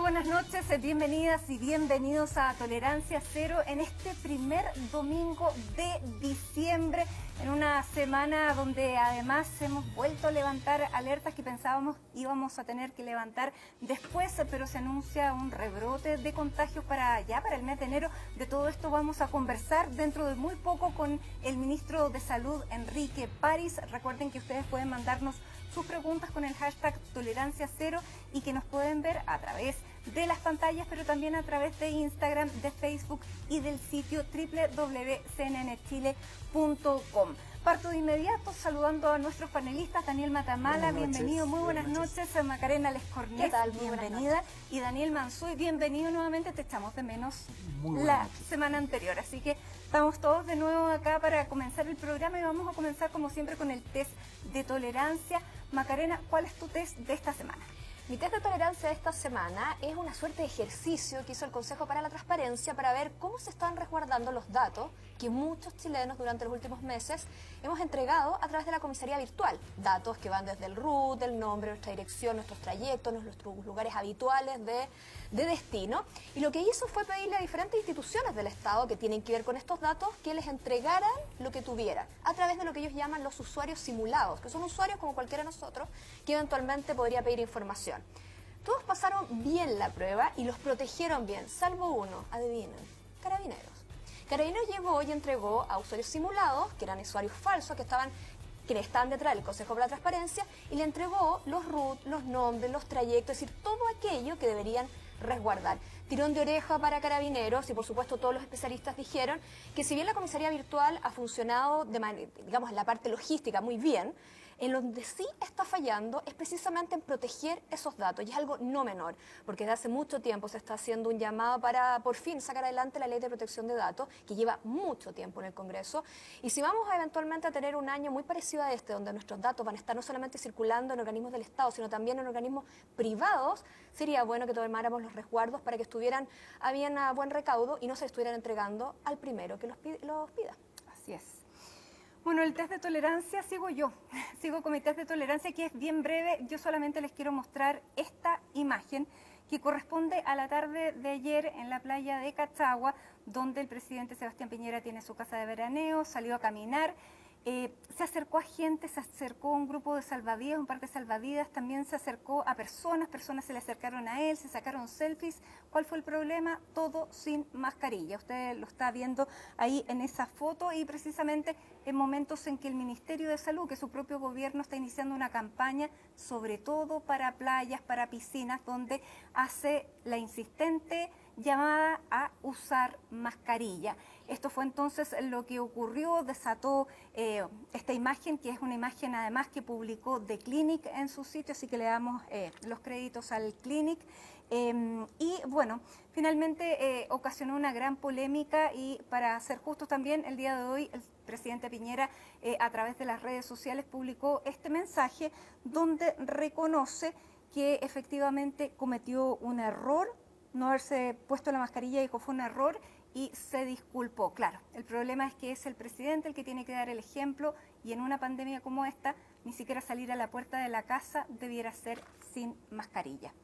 buenas noches, bienvenidas y bienvenidos a Tolerancia Cero en este primer domingo de diciembre, en una semana donde además hemos vuelto a levantar alertas que pensábamos íbamos a tener que levantar después, pero se anuncia un rebrote de contagios para el mes de enero. De todo esto vamos a conversar dentro de muy poco con el ministro de Salud, Enrique París. Recuerden que ustedes pueden mandarnos sus preguntas con el hashtag Tolerancia Cero y que nos pueden ver a través de las pantallas, pero también a través de Instagram, de Facebook y del sitio www.cnnchile.com. Parto de inmediato saludando a nuestros panelistas. Daniel Matamala, bienvenido, muy buenas noches. Macarena Lescornet, bienvenida. Y Daniel Mansuy, bienvenido nuevamente. Te echamos de menos la semana anterior, así que estamos todos de nuevo acá para comenzar el programa y vamos a comenzar como siempre con el test de tolerancia. Macarena, ¿cuál es tu test de esta semana? Mi test de tolerancia de esta semana es una suerte de ejercicio que hizo el Consejo para la Transparencia para ver cómo se están resguardando los datos que muchos chilenos durante los últimos meses hemos entregado a través de la comisaría virtual. Datos que van desde el RUT, el nombre, nuestra dirección, nuestros trayectos, nuestros lugares habituales de destino. Y lo que hizo fue pedirle a diferentes instituciones del Estado que tienen que ver con estos datos que les entregaran lo que tuvieran a través de lo que ellos llaman los usuarios simulados, que son usuarios como cualquiera de nosotros que eventualmente podría pedir información. Todos pasaron bien la prueba y los protegieron bien, salvo uno, adivinen, Carabineros. Carabineros llevó y entregó a usuarios simulados, que eran usuarios falsos, quienes estaban detrás del Consejo para la Transparencia, y le entregó los RUT, los nombres, los trayectos, es decir, todo aquello que deberían resguardar. Tirón de oreja para Carabineros y por supuesto todos los especialistas dijeron que si bien la comisaría virtual ha funcionado digamos en la parte logística muy bien, en donde sí está fallando es precisamente en proteger esos datos, y es algo no menor, porque desde hace mucho tiempo se está haciendo un llamado para por fin sacar adelante la ley de protección de datos, que lleva mucho tiempo en el Congreso, y si vamos eventualmente a tener un año muy parecido a este, donde nuestros datos van a estar no solamente circulando en organismos del Estado, sino también en organismos privados, sería bueno que tomáramos los resguardos para que estuvieran a buen recaudo y no se estuvieran entregando al primero que los pida. Así es. Bueno, el test de tolerancia sigo con mi test de tolerancia, que es bien breve. Yo solamente les quiero mostrar esta imagen que corresponde a la tarde de ayer en la playa de Cachagua, donde el presidente Sebastián Piñera tiene su casa de veraneo, salió a caminar. Se acercó a gente, se acercó a un grupo de salvavidas, un par de salvavidas, también se acercó a personas se le acercaron a él, se sacaron selfies. ¿Cuál fue el problema? Todo sin mascarilla. Usted lo está viendo ahí en esa foto, y precisamente en momentos en que el Ministerio de Salud, que su propio gobierno está iniciando una campaña, sobre todo para playas, para piscinas, donde hace la insistente llamada a usar mascarilla. Esto fue entonces lo que ocurrió, desató esta imagen, que es una imagen además que publicó The Clinic en su sitio, así que le damos los créditos al Clinic. Y bueno, finalmente ocasionó una gran polémica, y para ser justos también, el día de hoy el presidente Piñera a través de las redes sociales publicó este mensaje donde reconoce que efectivamente cometió un error, no haberse puesto la mascarilla, dijo fue un error, y se disculpó. Claro, el problema es que es el presidente el que tiene que dar el ejemplo, y en una pandemia como esta, ni siquiera salir a la puerta de la casa debiera ser sin mascarilla.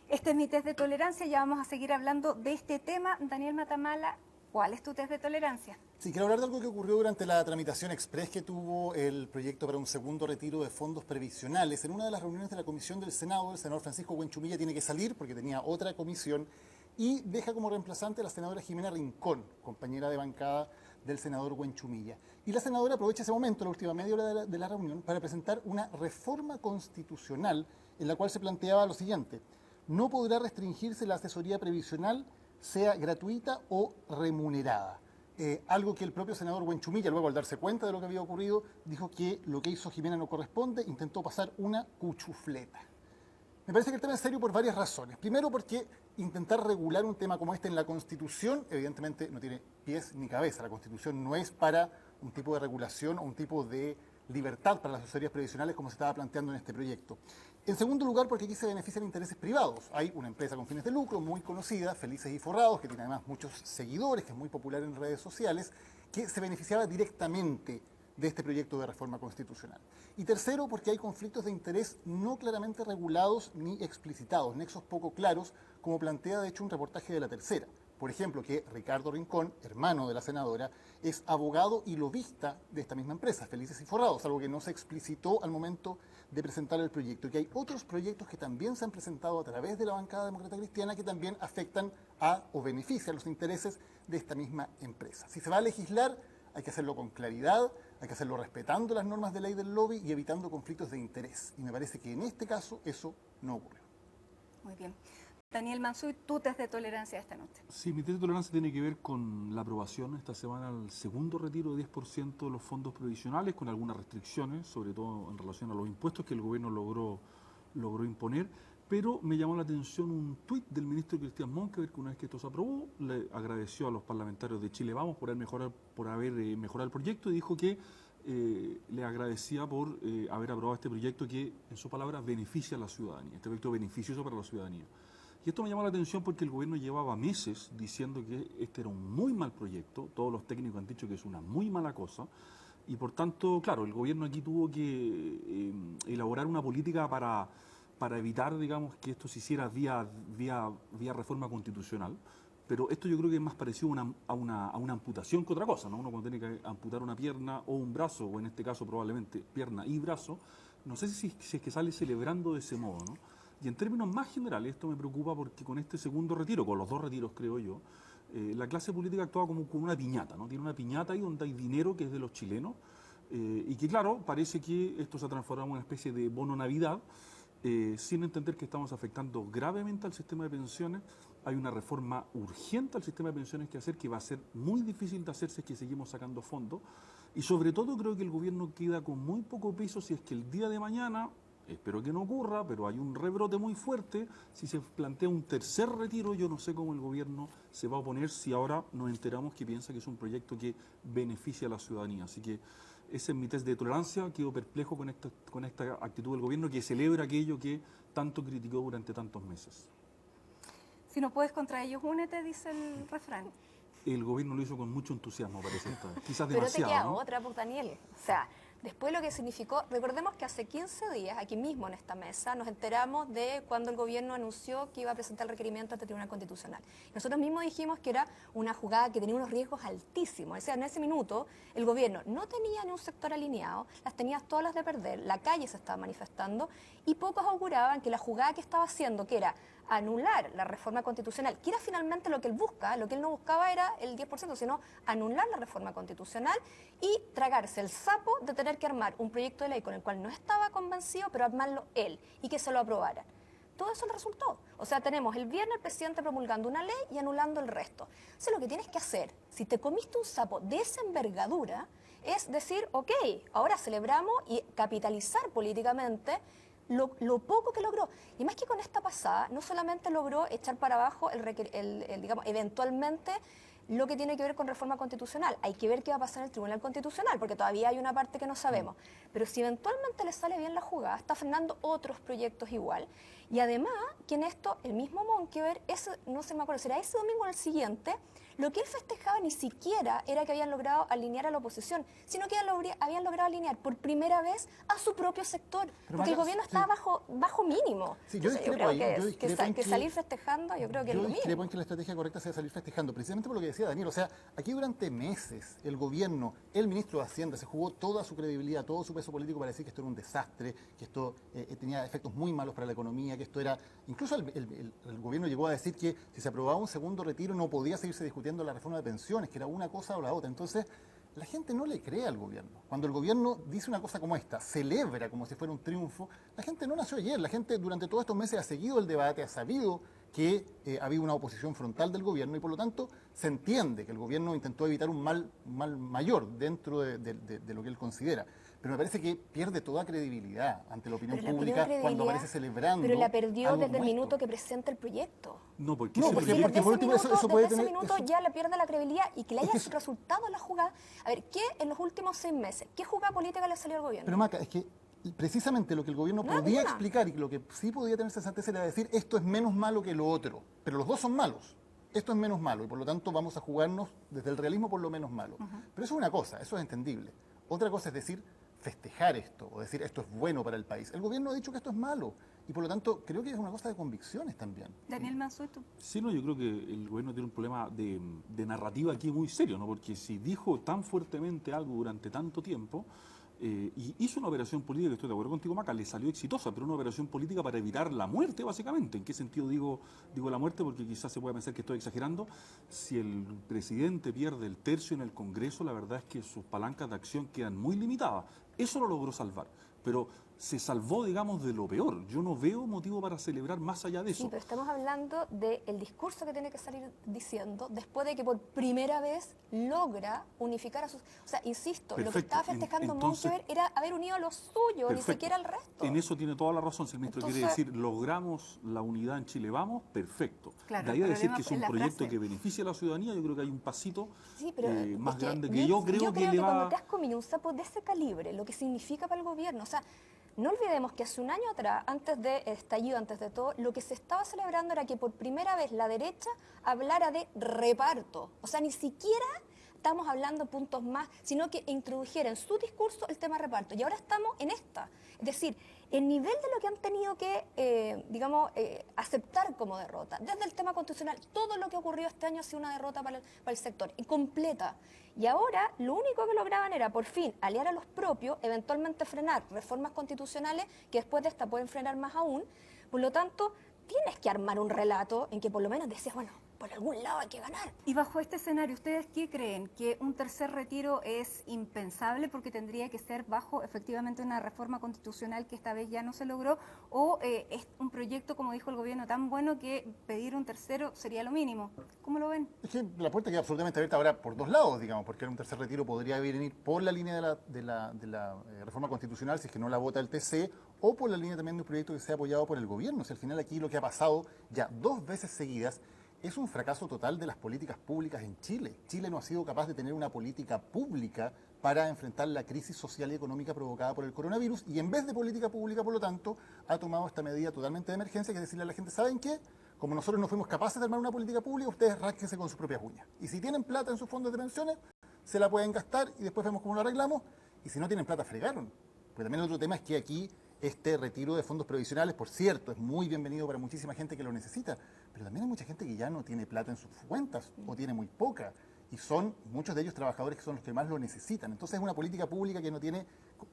Este es mi test de tolerancia, ya vamos a seguir hablando de este tema. Daniel Matamala, ¿cuál es tu test de tolerancia? Sí, quiero hablar de algo que ocurrió durante la tramitación express que tuvo el proyecto para un segundo retiro de fondos previsionales. En una de las reuniones de la comisión del Senado, el senador Francisco Huenchumilla tiene que salir porque tenía otra comisión, y deja como reemplazante a la senadora Jimena Rincón, compañera de bancada del senador Huenchumilla. Y la senadora aprovecha ese momento, la última media hora de la reunión, para presentar una reforma constitucional en la cual se planteaba lo siguiente: no podrá restringirse la asesoría previsional, sea gratuita o remunerada. Algo que el propio senador Huenchumilla, luego al darse cuenta de lo que había ocurrido, dijo que lo que hizo Jimena no corresponde, intentó pasar una cuchufleta. Me parece que el tema es serio por varias razones. Primero, porque intentar regular un tema como este en la Constitución, evidentemente no tiene pies ni cabeza. La Constitución no es para un tipo de regulación o un tipo de libertad para las asesorías previsionales como se estaba planteando en este proyecto. En segundo lugar, porque aquí se benefician intereses privados. Hay una empresa con fines de lucro muy conocida, Felices y Forrados, que tiene además muchos seguidores, que es muy popular en redes sociales, que se beneficiaba directamente de este proyecto de reforma constitucional. Y tercero, porque hay conflictos de interés no claramente regulados ni explicitados, nexos poco claros, como plantea de hecho un reportaje de La Tercera. Por ejemplo, que Ricardo Rincón, hermano de la senadora, es abogado y lobista de esta misma empresa, Felices y Forrados, algo que no se explicitó al momento de presentar el proyecto. Y que hay otros proyectos que también se han presentado a través de la bancada demócrata cristiana que también afectan o benefician los intereses de esta misma empresa. Si se va a legislar, hay que hacerlo con claridad, hay que hacerlo respetando las normas de ley del lobby y evitando conflictos de interés. Y me parece que en este caso eso no ocurrió. Muy bien. Daniel Mansuy, tu test de tolerancia esta noche. Sí, mi test de tolerancia tiene que ver con la aprobación esta semana del segundo retiro de 10% de los fondos provisionales, con algunas restricciones, sobre todo en relación a los impuestos que el gobierno logró imponer. Pero me llamó la atención un tuit del ministro Cristian Monkeberg, que una vez que esto se aprobó, le agradeció a los parlamentarios de Chile Vamos por haber mejorado el proyecto y dijo que le agradecía por haber aprobado este proyecto que, en su palabra, beneficia a la ciudadanía, este proyecto beneficioso para la ciudadanía. Y esto me llamó la atención porque el gobierno llevaba meses diciendo que este era un muy mal proyecto, todos los técnicos han dicho que es una muy mala cosa, y por tanto, claro, el gobierno aquí tuvo que elaborar una política para evitar, digamos, que esto se hiciera vía reforma constitucional. Pero esto yo creo que es más parecido a una amputación que otra cosa, ¿no? Uno cuando tiene que amputar una pierna o un brazo, o en este caso probablemente pierna y brazo, no sé si es que sale celebrando de ese modo, ¿no? Y en términos más generales, esto me preocupa porque con este segundo retiro, con los dos retiros creo yo, la clase política actúa como con una piñata, ¿no? Tiene una piñata ahí donde hay dinero que es de los chilenos y que claro, parece que esto se ha transformado en una especie de bono Navidad, sin entender que estamos afectando gravemente al sistema de pensiones. Hay una reforma urgente al sistema de pensiones que hacer, que va a ser muy difícil de hacer si es que seguimos sacando fondos. Y sobre todo creo que el gobierno queda con muy poco peso si es que el día de mañana, espero que no ocurra, pero hay un rebrote muy fuerte, si se plantea un tercer retiro, yo no sé cómo el gobierno se va a oponer si ahora nos enteramos que piensa que es un proyecto que beneficia a la ciudadanía. Así que ese es mi test de tolerancia. Quedo perplejo con esta actitud del gobierno que celebra aquello que tanto criticó durante tantos meses. Si no puedes contra ellos, únete, dice el refrán. El gobierno lo hizo con mucho entusiasmo, parece esta vez. Quizás Pero demasiado, te queda ¿no? otra, pues, Daniel. O sea, después lo que significó, recordemos que hace 15 días, aquí mismo en esta mesa, nos enteramos de cuando el gobierno anunció que iba a presentar el requerimiento ante el Tribunal Constitucional. Nosotros mismos dijimos que era una jugada que tenía unos riesgos altísimos. O sea, en ese minuto el gobierno no tenía ni un sector alineado, las tenía todas las de perder, la calle se estaba manifestando y pocos auguraban que la jugada que estaba haciendo, que era anular la reforma constitucional, que era finalmente lo que él busca, lo que él no buscaba era el 10%, sino anular la reforma constitucional y tragarse el sapo de tener que armar un proyecto de ley con el cual no estaba convencido, pero armarlo él y que se lo aprobaran. Todo eso le resultó. O sea, tenemos el viernes el presidente promulgando una ley y anulando el resto. O sea, lo que tienes que hacer, si te comiste un sapo de esa envergadura, es decir, ok, ahora celebramos y capitalizar políticamente lo poco que logró. Y más que con esta pasada, no solamente logró echar para abajo digamos, eventualmente lo que tiene que ver con reforma constitucional. Hay que ver qué va a pasar en el Tribunal Constitucional, porque todavía hay una parte que no sabemos. Pero si eventualmente le sale bien la jugada, está frenando otros proyectos igual. Y además, que en esto, el mismo Monkeberg, no se me acuerdo, será ese domingo o el siguiente, lo que él festejaba ni siquiera era que habían logrado alinear a la oposición, sino que habían logrado alinear por primera vez a su propio sector, porque el gobierno está bajo mínimo. Sí, yo creo discrepo que salir festejando, yo creo que es lo Yo mismo. discrepo en que la estrategia correcta sea salir festejando, precisamente por lo que decía Daniel. O sea, aquí durante meses el gobierno, el ministro de Hacienda, se jugó toda su credibilidad, todo su peso político para decir que esto era un desastre, que esto tenía efectos muy malos para la economía, que esto era... Incluso el gobierno llegó a decir que si se aprobaba un segundo retiro no podía seguirse discutiendo la reforma de pensiones, que era una cosa o la otra. Entonces, la gente no le cree al gobierno. Cuando el gobierno dice una cosa como esta, celebra como si fuera un triunfo, la gente no nació ayer. La gente durante todos estos meses ha seguido el debate, ha sabido que ha habido una oposición frontal del gobierno y por lo tanto se entiende que el gobierno intentó evitar un mal mayor dentro de lo que él considera. Pero me parece que pierde toda credibilidad ante la opinión pública cuando aparece celebrando. Pero la perdió algo desde el como esto. minuto que presenta el proyecto. No, porque Desde por último eso puede ese tener... minuto eso- ya le pierde la credibilidad y que le haya resultado la jugada. A ver, ¿qué en los últimos 6 meses? ¿Qué jugada política le salió al gobierno? Pero Maca, es que precisamente lo que el gobierno No, podía ninguna. explicar y lo que sí podía tener sensatez era decir esto es menos malo que lo otro, pero los dos son malos. Esto es menos malo y por lo tanto vamos a jugarnos desde el realismo por lo menos malo. Pero eso es una cosa, eso es entendible. Otra cosa es decir, festejar esto o decir esto es bueno para el país. El gobierno ha dicho que esto es malo y por lo tanto creo que es una cosa de convicciones también. Daniel Mansueto. Sí, no, yo creo que el gobierno tiene un problema de narrativa aquí muy serio, ¿no? Porque si dijo tan fuertemente algo durante tanto tiempo, y hizo una operación política, que estoy de acuerdo contigo, Maca, le salió exitosa, pero una operación política para evitar la muerte, básicamente. ¿En qué sentido digo la muerte? Porque quizás se puede pensar que estoy exagerando. Si el presidente pierde el tercio en el Congreso, la verdad es que sus palancas de acción quedan muy limitadas. Eso lo logró salvar, pero se salvó, digamos, de lo peor. Yo no veo motivo para celebrar más allá de eso. Sí, pero estamos hablando del discurso que tiene que salir diciendo después de que por primera vez logra unificar a sus... O sea, insisto, Perfecto. Lo que estaba festejando Entonces, Monkever era haber unido a los suyos, ni perfecto. siquiera al resto. En eso tiene toda la razón. Si el ministro quiere decir, logramos la unidad en Chile, vamos, perfecto. Claro, de ahí a el decir problema que es un es la proyecto frase. que beneficia a la ciudadanía, yo creo que hay un pasito Sí, pero más es grande que Nils, yo creo que le va... cuando te has comido un sapo de ese calibre, lo que significa para el gobierno, o sea, no olvidemos que hace un año atrás, antes del estallido, antes de todo, lo que se estaba celebrando era que por primera vez la derecha hablara de reparto. O sea, ni siquiera estamos hablando puntos más, sino que introdujera en su discurso el tema reparto. Y ahora estamos en esta. Es decir, el nivel de lo que han tenido que, aceptar como derrota, desde el tema constitucional, todo lo que ocurrió este año ha sido una derrota para el sector, incompleta. Y ahora lo único que lograban era, por fin, aliar a los propios, eventualmente frenar reformas constitucionales que después de esta pueden frenar más aún. Por lo tanto, tienes que armar un relato en que por lo menos decías, bueno, por algún lado hay que ganar. Y bajo este escenario, ¿ustedes qué creen? ¿Que un tercer retiro es impensable porque tendría que ser bajo efectivamente una reforma constitucional que esta vez ya no se logró? ¿O es un proyecto, como dijo el gobierno, tan bueno que pedir un tercero sería lo mínimo? ¿Cómo lo ven? Es que la puerta queda absolutamente abierta ahora por dos lados, digamos, porque un tercer retiro podría venir por la línea de la reforma constitucional, si es que no la vota el TC, o por la línea también de un proyecto que sea apoyado por el gobierno. Si al final aquí lo que ha pasado ya 2 veces seguidas es un fracaso total de las políticas públicas en Chile. Chile no ha sido capaz de tener una política pública para enfrentar la crisis social y económica provocada por el coronavirus y en vez de política pública, por lo tanto, ha tomado esta medida totalmente de emergencia, que es decirle a la gente, ¿saben qué? Como nosotros no fuimos capaces de armar una política pública, ustedes rásquense con sus propias uñas. Y si tienen plata en sus fondos de pensiones, se la pueden gastar y después vemos cómo lo arreglamos. Y si no tienen plata, fregaron. Pero también el otro tema es que aquí este retiro de fondos previsionales, por cierto, es muy bienvenido para muchísima gente que lo necesita, pero también hay mucha gente que ya no tiene plata en sus cuentas o tiene muy poca. Y son muchos de ellos trabajadores que son los que más lo necesitan. Entonces es una política pública que no es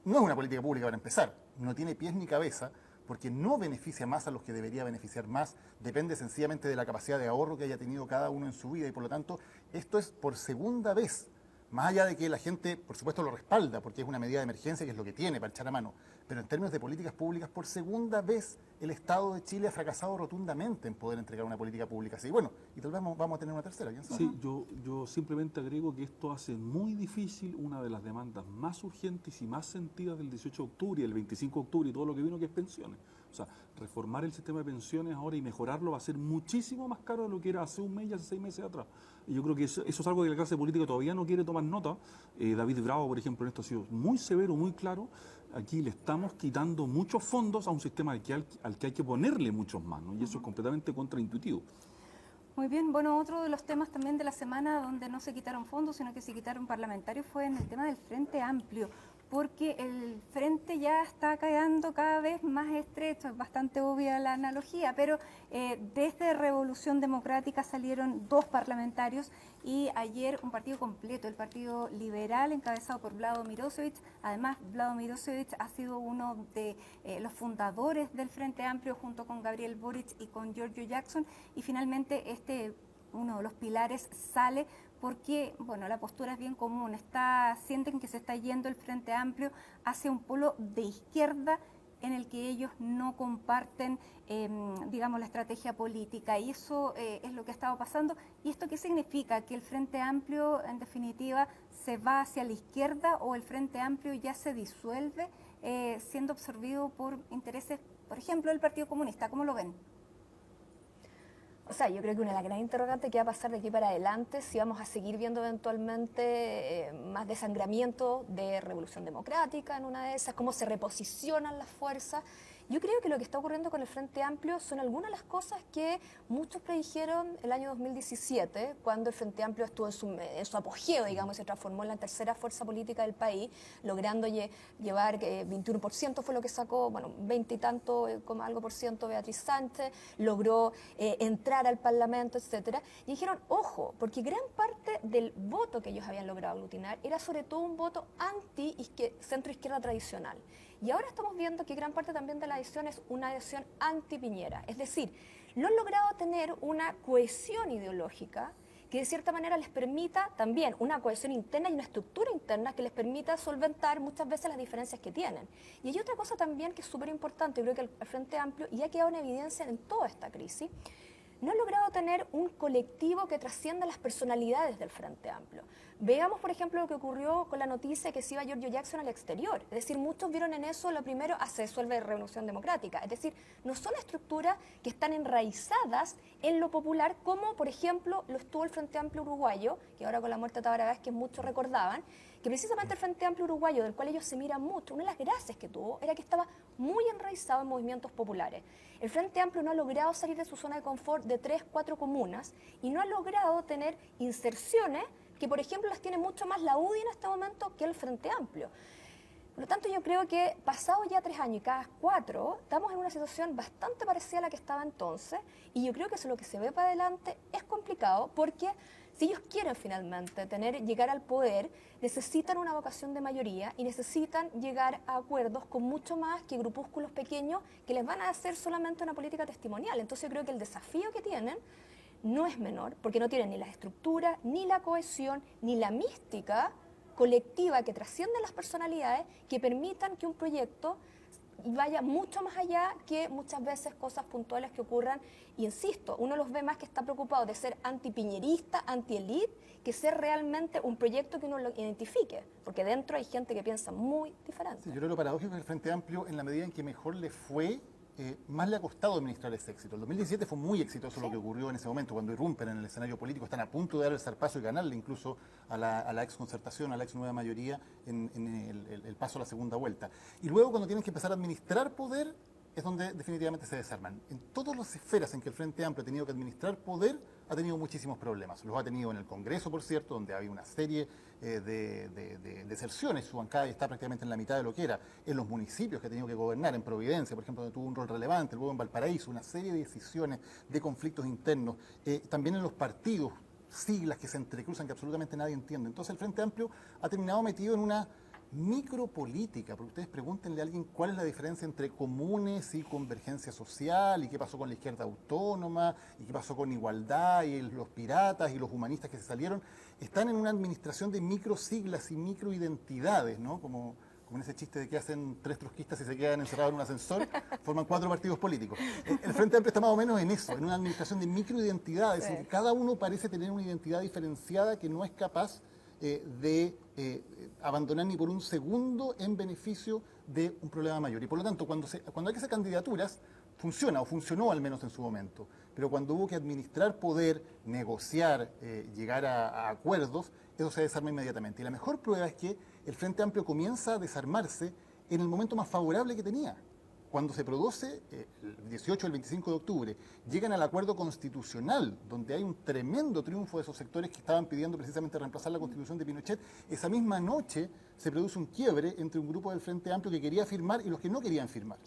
una política pública para empezar, no tiene pies ni cabeza, porque no beneficia más a los que debería beneficiar más, depende sencillamente de la capacidad de ahorro que haya tenido cada uno en su vida y por lo tanto esto es por segunda vez, más allá de que la gente por supuesto lo respalda porque es una medida de emergencia que es lo que tiene para echar a mano, pero en términos de políticas públicas por segunda vez el Estado de Chile ha fracasado rotundamente en poder entregar una política pública así. Bueno, y tal vez vamos a tener una tercera, ¿quién sabe? Sí, yo simplemente agrego que esto hace muy difícil una de las demandas más urgentes y más sentidas del 18 de octubre y el 25 de octubre y todo lo que vino, que es pensiones. O sea, reformar el sistema de pensiones ahora y mejorarlo va a ser muchísimo más caro de lo que era hace un mes y hace 6 meses atrás. Y yo creo que eso es algo que la clase política todavía no quiere tomar nota. David Bravo, por ejemplo, en esto ha sido muy severo, muy claro. Aquí le estamos quitando muchos fondos a un sistema al que hay que ponerle muchos más, ¿no? Y eso es completamente contraintuitivo. Muy bien, bueno, otro de los temas también de la semana donde no se quitaron fondos, sino que se quitaron parlamentarios fue en el tema del Frente Amplio, porque el frente ya está quedando cada vez más estrecho, es bastante obvia la analogía, pero desde Revolución Democrática salieron 2 parlamentarios y ayer un partido completo, el Partido Liberal, encabezado por Vlado Mirosevic. Además, Vlado Mirosevic ha sido uno de los fundadores del Frente Amplio junto con Gabriel Boric y con Giorgio Jackson, y finalmente uno de los pilares sale porque, bueno, la postura es bien común, sienten que se está yendo el Frente Amplio hacia un polo de izquierda en el que ellos no comparten, digamos, la estrategia política, y eso es lo que ha estado pasando. ¿Y esto qué significa? ¿Que el Frente Amplio, en definitiva, se va hacia la izquierda o el Frente Amplio ya se disuelve, siendo absorbido por intereses, por ejemplo, del Partido Comunista? ¿Cómo lo ven? O sea, yo creo que una de las grandes interrogantes que va a pasar de aquí para adelante, si vamos a seguir viendo eventualmente más desangramiento de Revolución Democrática en una de esas, cómo se reposicionan las fuerzas Yo creo que lo que está ocurriendo con el Frente Amplio son algunas de las cosas que muchos predijeron el año 2017, cuando el Frente Amplio estuvo en su apogeo, digamos, se transformó en la tercera fuerza política del país, logrando llevar 21% fue lo que sacó, bueno, 20 y tanto, algo por ciento Beatriz Sánchez, logró entrar al Parlamento, etcétera. Y dijeron, ojo, porque gran parte del voto que ellos habían logrado aglutinar era sobre todo un voto anti-centro-izquierda tradicional. Y ahora estamos viendo que gran parte también de la adhesión es una adhesión anti-Piñera. Es decir, no han logrado tener una cohesión ideológica que de cierta manera les permita también una cohesión interna y una estructura interna que les permita solventar muchas veces las diferencias que tienen. Y hay otra cosa también que es súper importante, yo creo que el Frente Amplio, y ha quedado en evidencia en toda esta crisis, no ha logrado tener un colectivo que trascienda las personalidades del Frente Amplio. Veamos, por ejemplo, lo que ocurrió con la noticia de que se iba Giorgio Jackson al exterior. Es decir, muchos vieron en eso, lo primero, se disuelve Revolución Democrática. Es decir, no son estructuras que están enraizadas en lo popular, como, por ejemplo, lo estuvo el Frente Amplio uruguayo, que ahora con la muerte de Tabaré Vázquez muchos recordaban, que precisamente el Frente Amplio uruguayo, del cual ellos se miran mucho, una de las gracias que tuvo era que estaba muy enraizado en movimientos populares. El Frente Amplio no ha logrado salir de su zona de confort de 3, 4 comunas y no ha logrado tener inserciones que, por ejemplo, las tiene mucho más la UDI en este momento que el Frente Amplio. Por lo tanto, yo creo que pasados ya 3 años y cada 4, estamos en una situación bastante parecida a la que estaba entonces, y yo creo que eso, lo que se ve para adelante es complicado, porque si ellos quieren finalmente llegar al poder, necesitan una vocación de mayoría y necesitan llegar a acuerdos con mucho más que grupúsculos pequeños que les van a hacer solamente una política testimonial. Entonces yo creo que el desafío que tienen no es menor, porque no tienen ni la estructura, ni la cohesión, ni la mística colectiva que trasciende las personalidades, que permitan que un proyecto vaya mucho más allá que muchas veces cosas puntuales que ocurran. Y insisto, uno los ve más que está preocupado de ser antipiñerista, anti-elite, que ser realmente un proyecto que uno lo identifique, porque dentro hay gente que piensa muy diferente. Sí, yo creo que lo paradójico es que el Frente Amplio, en la medida en que mejor le fue, más le ha costado administrar ese éxito. El 2017 fue muy exitoso lo que ocurrió en ese momento, cuando irrumpen en el escenario político, están a punto de dar el zarpazo y ganarle incluso a la ex concertación, a la ex nueva mayoría en el paso a la segunda vuelta. Y luego cuando tienen que empezar a administrar poder, es donde definitivamente se desarman. En todas las esferas en que el Frente Amplio ha tenido que administrar poder, ha tenido muchísimos problemas. Los ha tenido en el Congreso, por cierto, donde había una serie de deserciones. Su bancada está prácticamente en la mitad de lo que era. En los municipios que ha tenido que gobernar, en Providencia, por ejemplo, donde tuvo un rol relevante, luego en Valparaíso, una serie de decisiones, de conflictos internos. También en los partidos, siglas que se entrecruzan que absolutamente nadie entiende. Entonces el Frente Amplio ha terminado metido en una micropolítica, porque ustedes pregúntenle a alguien cuál es la diferencia entre comunes y convergencia social, y qué pasó con la izquierda autónoma, y qué pasó con igualdad, y los piratas, y los humanistas que se salieron. Están en una administración de microsiglas y microidentidades, ¿no? Como en ese chiste de que hacen 3 trotskistas y se quedan encerrados en un ascensor, forman 4 partidos políticos. El Frente Amplio está más o menos en eso, en una administración de microidentidades, en que cada uno parece tener una identidad diferenciada que no es capaz de abandonar ni por un segundo en beneficio de un problema mayor. Y por lo tanto, cuando hay que hacer candidaturas, funciona, o funcionó al menos en su momento. Pero cuando hubo que administrar poder, negociar, llegar a acuerdos, eso se desarma inmediatamente. Y la mejor prueba es que el Frente Amplio comienza a desarmarse en el momento más favorable que tenía. Cuando se produce, el 18 o el 25 de octubre, llegan al acuerdo constitucional, donde hay un tremendo triunfo de esos sectores que estaban pidiendo precisamente reemplazar la constitución de Pinochet. Esa misma noche se produce un quiebre entre un grupo del Frente Amplio que quería firmar y los que no querían firmar.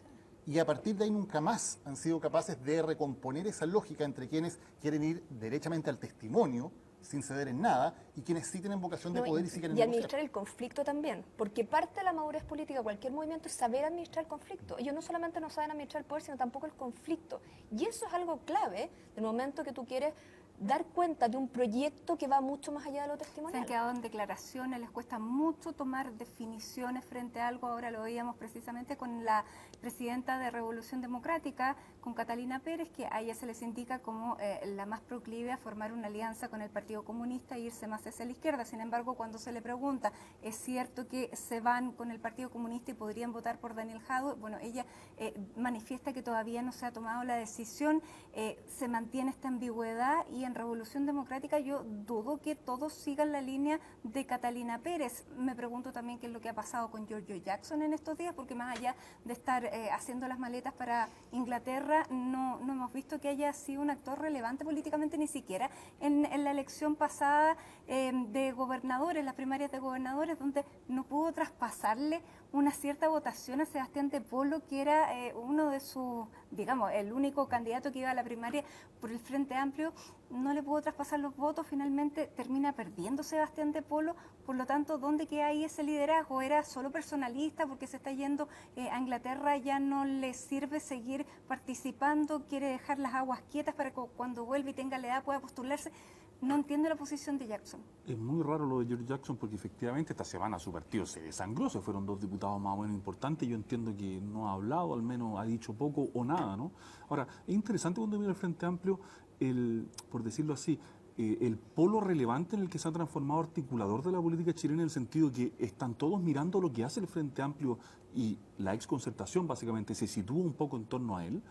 Y a partir de ahí nunca más han sido capaces de recomponer esa lógica entre quienes quieren ir derechamente al testimonio, sin ceder en nada, y quienes sí tienen vocación de poder y sí quieren negociar. Y administrar el conflicto también, porque parte de la madurez política de cualquier movimiento es saber administrar el conflicto. Ellos no solamente no saben administrar el poder, sino tampoco el conflicto. Y eso es algo clave del momento que tú quieres dar cuenta de un proyecto que va mucho más allá de lo testimonial. Se han quedado en declaraciones, les cuesta mucho tomar definiciones frente a algo. Ahora lo veíamos precisamente con la presidenta de Revolución Democrática, con Catalina Pérez, que a ella se les indica como la más proclive a formar una alianza con el Partido Comunista e irse más hacia la izquierda. Sin embargo, cuando se le pregunta, ¿es cierto que se van con el Partido Comunista y podrían votar por Daniel Jadue? Bueno, ella manifiesta que todavía no se ha tomado la decisión, se mantiene esta ambigüedad y en Revolución Democrática yo dudo que todos sigan la línea de Catalina Pérez. Me pregunto también qué es lo que ha pasado con Giorgio Jackson en estos días, porque más allá de estar haciendo las maletas para Inglaterra, no hemos visto que haya sido un actor relevante políticamente, ni siquiera en la elección pasada de gobernadores, las primarias de gobernadores, donde no pudo traspasarle una cierta votación a Sebastián de Polo, que era uno de sus, digamos, el único candidato que iba a la primaria por el Frente Amplio. No le pudo traspasar los votos, finalmente termina perdiendo Sebastián de Polo. Por lo tanto, ¿dónde queda ahí ese liderazgo? ¿Era solo personalista porque se está yendo a Inglaterra, ya no le sirve seguir participando, quiere dejar las aguas quietas para que cuando vuelva y tenga la edad pueda postularse? No entiendo la posición de Jackson. Es muy raro lo de George Jackson porque efectivamente esta semana su partido se desangró, se fueron 2 diputados más o menos importantes. Yo entiendo que no ha hablado, al menos ha dicho poco o nada, ¿no? Ahora, es interesante cuando mira el Frente Amplio, por decirlo así, el polo relevante en el que se ha transformado articulador de la política chilena, en el sentido que están todos mirando lo que hace el Frente Amplio y la exconcertación básicamente se sitúa un poco en torno a él.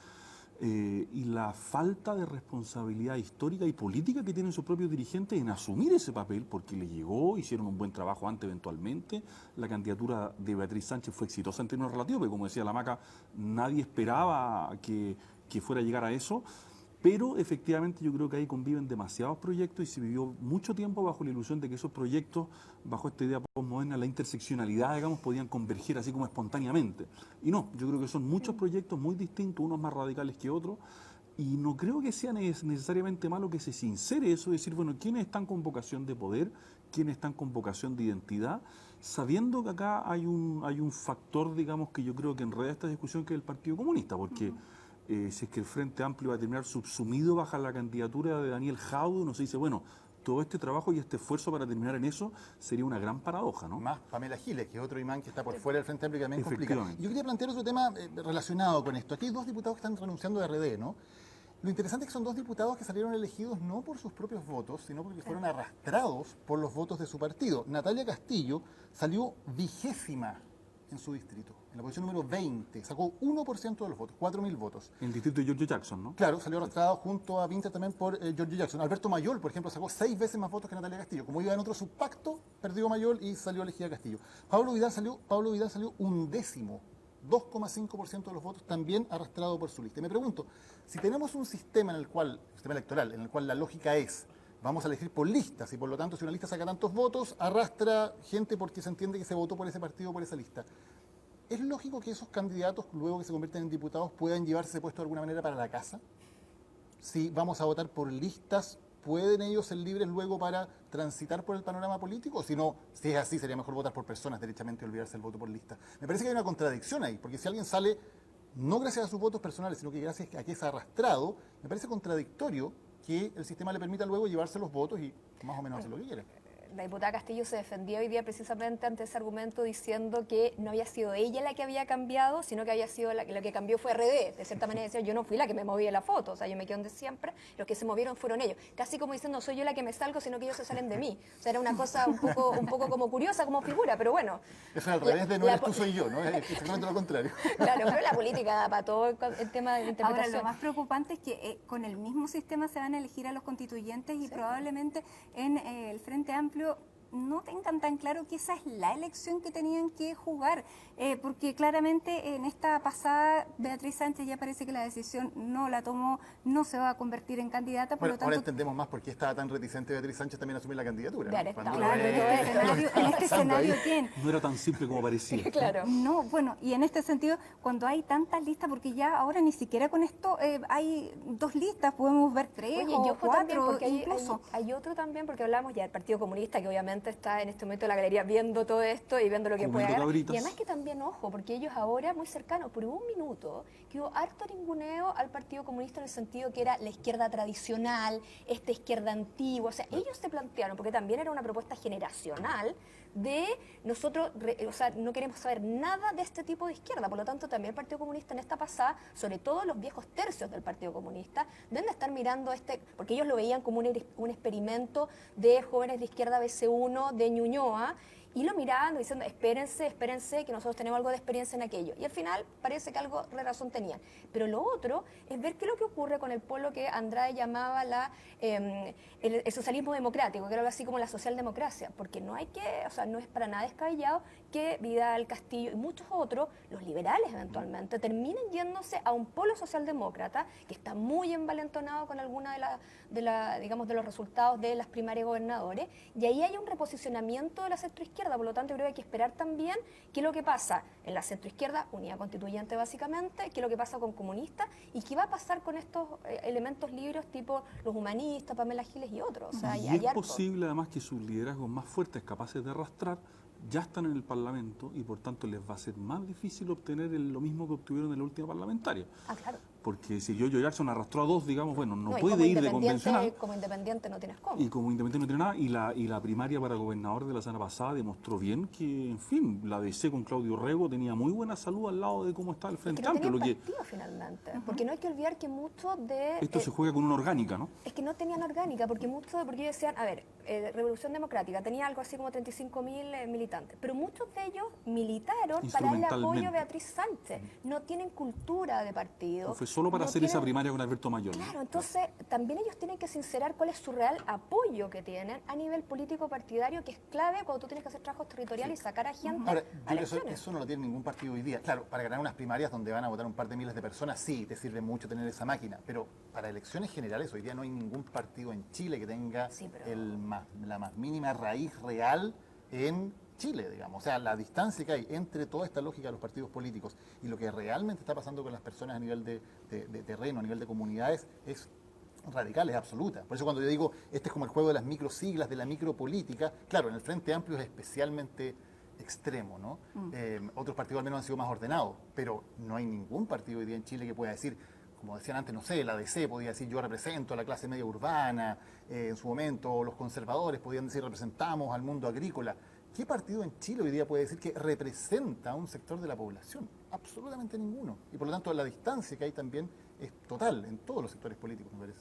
Y la falta de responsabilidad histórica y política que tienen sus propios dirigentes en asumir ese papel, porque le llegó, hicieron un buen trabajo antes eventualmente, la candidatura de Beatriz Sánchez fue exitosa en términos relativos, porque como decía la Maca, nadie esperaba que fuera a llegar a eso, pero efectivamente yo creo que ahí conviven demasiados proyectos y se vivió mucho tiempo bajo la ilusión de que esos proyectos, bajo esta idea postmoderna, la interseccionalidad, digamos, podían converger así como espontáneamente. Y no, yo creo que son muchos proyectos muy distintos, unos más radicales que otros, y no creo que sea necesariamente malo que se sincere eso, decir, bueno, ¿quiénes están con vocación de poder? ¿Quiénes están con vocación de identidad? Sabiendo que acá hay un factor, digamos, que yo creo que enreda esta discusión, que es el Partido Comunista, porque... si es que el Frente Amplio va a terminar subsumido bajo la candidatura de Daniel Jaude, uno se dice, bueno, todo este trabajo y este esfuerzo para terminar en eso sería una gran paradoja, ¿no? Más Pamela Giles, que es otro imán que está por fuera del Frente Amplio, que también complica. Yo quería plantear otro tema relacionado con esto. Aquí hay 2 diputados que están renunciando de RD, ¿no? Lo interesante es que son 2 diputados que salieron elegidos no por sus propios votos, sino porque fueron arrastrados por los votos de su partido. Natalia Castillo salió 20ª en su distrito, en la posición número 20, sacó 1% de los votos, 4.000 votos. En el distrito de Giorgio Jackson, ¿no? Claro, salió arrastrado junto a Pinter también por Giorgio Jackson. Alberto Mayol, por ejemplo, sacó 6 veces más votos que Natalia Castillo. Como iba en otro subpacto, perdió Mayol y salió elegida Castillo. Pablo Vidal salió 1/10, 2,5% de los votos, también arrastrado por su lista. Y me pregunto, si tenemos un sistema electoral, en el cual la lógica es, vamos a elegir por listas, y por lo tanto si una lista saca tantos votos, arrastra gente porque se entiende que se votó por ese partido o por esa lista. ¿Es lógico que esos candidatos, luego que se convierten en diputados, puedan llevarse ese puesto de alguna manera para la casa? Si vamos a votar por listas, ¿pueden ellos ser libres luego para transitar por el panorama político? O si no, si es así, sería mejor votar por personas derechamente y olvidarse del voto por lista. Me parece que hay una contradicción ahí, porque si alguien sale, no gracias a sus votos personales, sino que gracias a que es arrastrado, me parece contradictorio que el sistema le permita luego llevarse los votos y más o menos hacer lo que quiere. La diputada Castillo se defendió hoy día precisamente ante ese argumento diciendo que no había sido ella la que había cambiado, sino que había sido la que cambió fue RD. De cierta manera decía, yo no fui la que me moví en la foto, o sea, yo me quedé donde siempre, los que se movieron fueron ellos. Casi como diciendo, soy yo la que me salgo, sino que ellos se salen de mí. O sea, era una cosa un poco como curiosa, como figura, pero bueno. Es al revés de no eres tú, soy yo, ¿no? Es exactamente lo contrario. Claro, pero la política da para todo el tema de interpretación. Ahora, lo más preocupante es que con el mismo sistema se van a elegir a los constituyentes y probablemente en el Frente Amplio no tengan tan claro que esa es la elección que tenían que jugar, porque claramente en esta pasada Beatriz Sánchez ya parece que la decisión no la tomó, no se va a convertir en candidata, por lo tanto... Ahora entendemos más por qué estaba tan reticente Beatriz Sánchez también a asumir la candidatura. Claro, en este escenario, ¿quién? No era tan simple como parecía. Claro. No, bueno, y en este sentido, cuando hay tantas listas, porque ya ahora ni siquiera con esto hay 2 listas, podemos ver 3 o 4 porque incluso. Hay otro también, porque hablamos ya del Partido Comunista, que obviamente está en este momento en la galería viendo todo esto y viendo lo que puede hacer. Y además que también, ojo, porque ellos ahora muy cercanos, por un minuto, que hubo harto ninguneo al Partido Comunista en el sentido que era la izquierda tradicional, esta izquierda antigua, o sea, ellos se plantearon, porque también era una propuesta generacional, de nosotros, o sea, no queremos saber nada de este tipo de izquierda, por lo tanto también el Partido Comunista en esta pasada, sobre todo los viejos tercios del Partido Comunista, deben de estar mirando porque ellos lo veían como un experimento de jóvenes de izquierda BC1 de Ñuñoa, y lo miraban diciendo, espérense, espérense, que nosotros tenemos algo de experiencia en aquello. Y al final parece que algo de razón tenían. Pero lo otro es ver qué es lo que ocurre con el polo que Andrade llamaba el socialismo democrático, que era algo así como la socialdemocracia, porque no hay que, o sea, no es para nada descabellado que Vidal, Castillo y muchos otros, los liberales eventualmente, terminen yéndose a un polo socialdemócrata que está muy envalentonado con alguna digamos, de los resultados de las primarias gobernadores, y ahí hay un reposicionamiento de la centroizquierda. Por lo tanto, yo creo que hay que esperar también qué es lo que pasa en la centroizquierda, unidad constituyente básicamente, qué es lo que pasa con comunistas y qué va a pasar con estos elementos libres tipo los humanistas, Pamela Giles y otros. O sea, y hay es harto. posible además que sus liderazgos más fuertes, capaces de arrastrar, ya están en el Parlamento y por tanto les va a ser más difícil obtener lo mismo que obtuvieron en la última parlamentaria. Ah, claro. Porque si Giorgio Jackson arrastró a 2, digamos, bueno, no y puede como ir de convencional. Como independiente no tienes cómo. Y como independiente no tiene nada, y la primaria para gobernador de la semana pasada demostró bien que, en fin, la DC con Claudio Rego tenía muy buena salud al lado de cómo está el Frente que no Amplio. tenían partido finalmente, porque no hay que olvidar que mucho de... Esto se juega con una orgánica, ¿no? Es que no tenían orgánica, porque ellos decían, a ver, Revolución Democrática tenía algo así como 35.000 militantes, pero muchos de ellos militaron para el apoyo a Beatriz Sánchez. No tienen cultura de partido. Fue solo para hacer esa primaria con Alberto Mayor. Claro, entonces también ellos tienen que sincerar cuál es su real apoyo que tienen a nivel político partidario, que es clave cuando tú tienes que hacer trabajos territoriales y sacar a gente. Ahora, a eso no lo tiene ningún partido hoy día. Claro, para ganar unas primarias donde van a votar un par de miles de personas, sí, te sirve mucho tener esa máquina, pero para elecciones generales hoy día no hay ningún partido en Chile que tenga la más mínima raíz real en Chile, digamos. O sea, la distancia que hay entre toda esta lógica de los partidos políticos y lo que realmente está pasando con las personas a nivel de terreno, a nivel de comunidades, es radical, es absoluta. Por eso cuando yo digo, este es como el juego de las microsiglas, de la micropolítica, claro, en el Frente Amplio es especialmente extremo, ¿no? Otros partidos al menos han sido más ordenados, pero no hay ningún partido hoy día en Chile que pueda decir, como decían antes, no sé, la DC podía decir yo represento a la clase media urbana, en su momento los conservadores podían decir representamos al mundo agrícola. ¿Qué partido en Chile hoy día puede decir que representa a un sector de la población? Absolutamente ninguno. Y por lo tanto la distancia que hay también es total en todos los sectores políticos, me parece.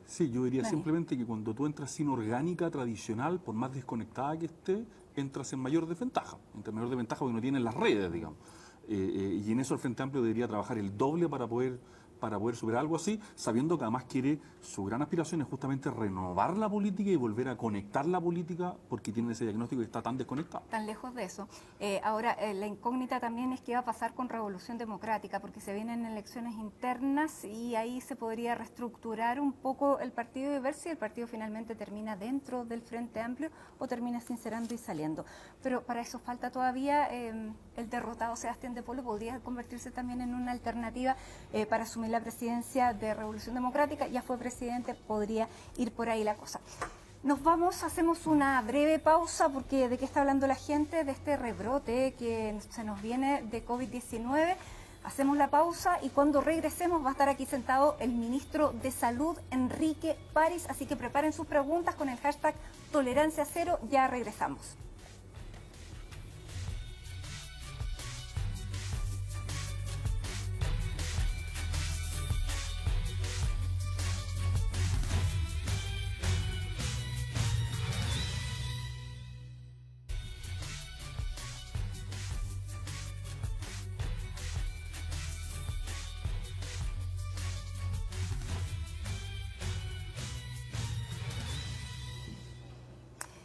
Sí, yo diría simplemente que cuando tú entras sin orgánica tradicional, por más desconectada que esté, entras en mayor desventaja. Entras en mayor desventaja porque no tienes las redes, digamos. Y en eso el Frente Amplio debería trabajar el doble para poder superar algo así, sabiendo que además quiere, su gran aspiración es justamente renovar la política y volver a conectar la política, porque tienen ese diagnóstico que está tan desconectado. Tan lejos de eso. Ahora, la incógnita también es qué va a pasar con Revolución Democrática, porque se vienen elecciones internas y ahí se podría reestructurar un poco el partido y ver si el partido finalmente termina dentro del Frente Amplio o termina sincerando y saliendo. Pero para eso falta todavía el derrotado Sebastián de Polo, podría convertirse también en una alternativa para asumir la presidencia de Revolución Democrática. Ya fue presidente, podría ir por ahí la cosa. Nos vamos, hacemos una breve pausa porque de qué está hablando la gente, de este rebrote que se nos viene de COVID-19. Hacemos la pausa y cuando regresemos va a estar aquí sentado el ministro de Salud, Enrique París, así que preparen sus preguntas con el hashtag Tolerancia Cero. Ya regresamos.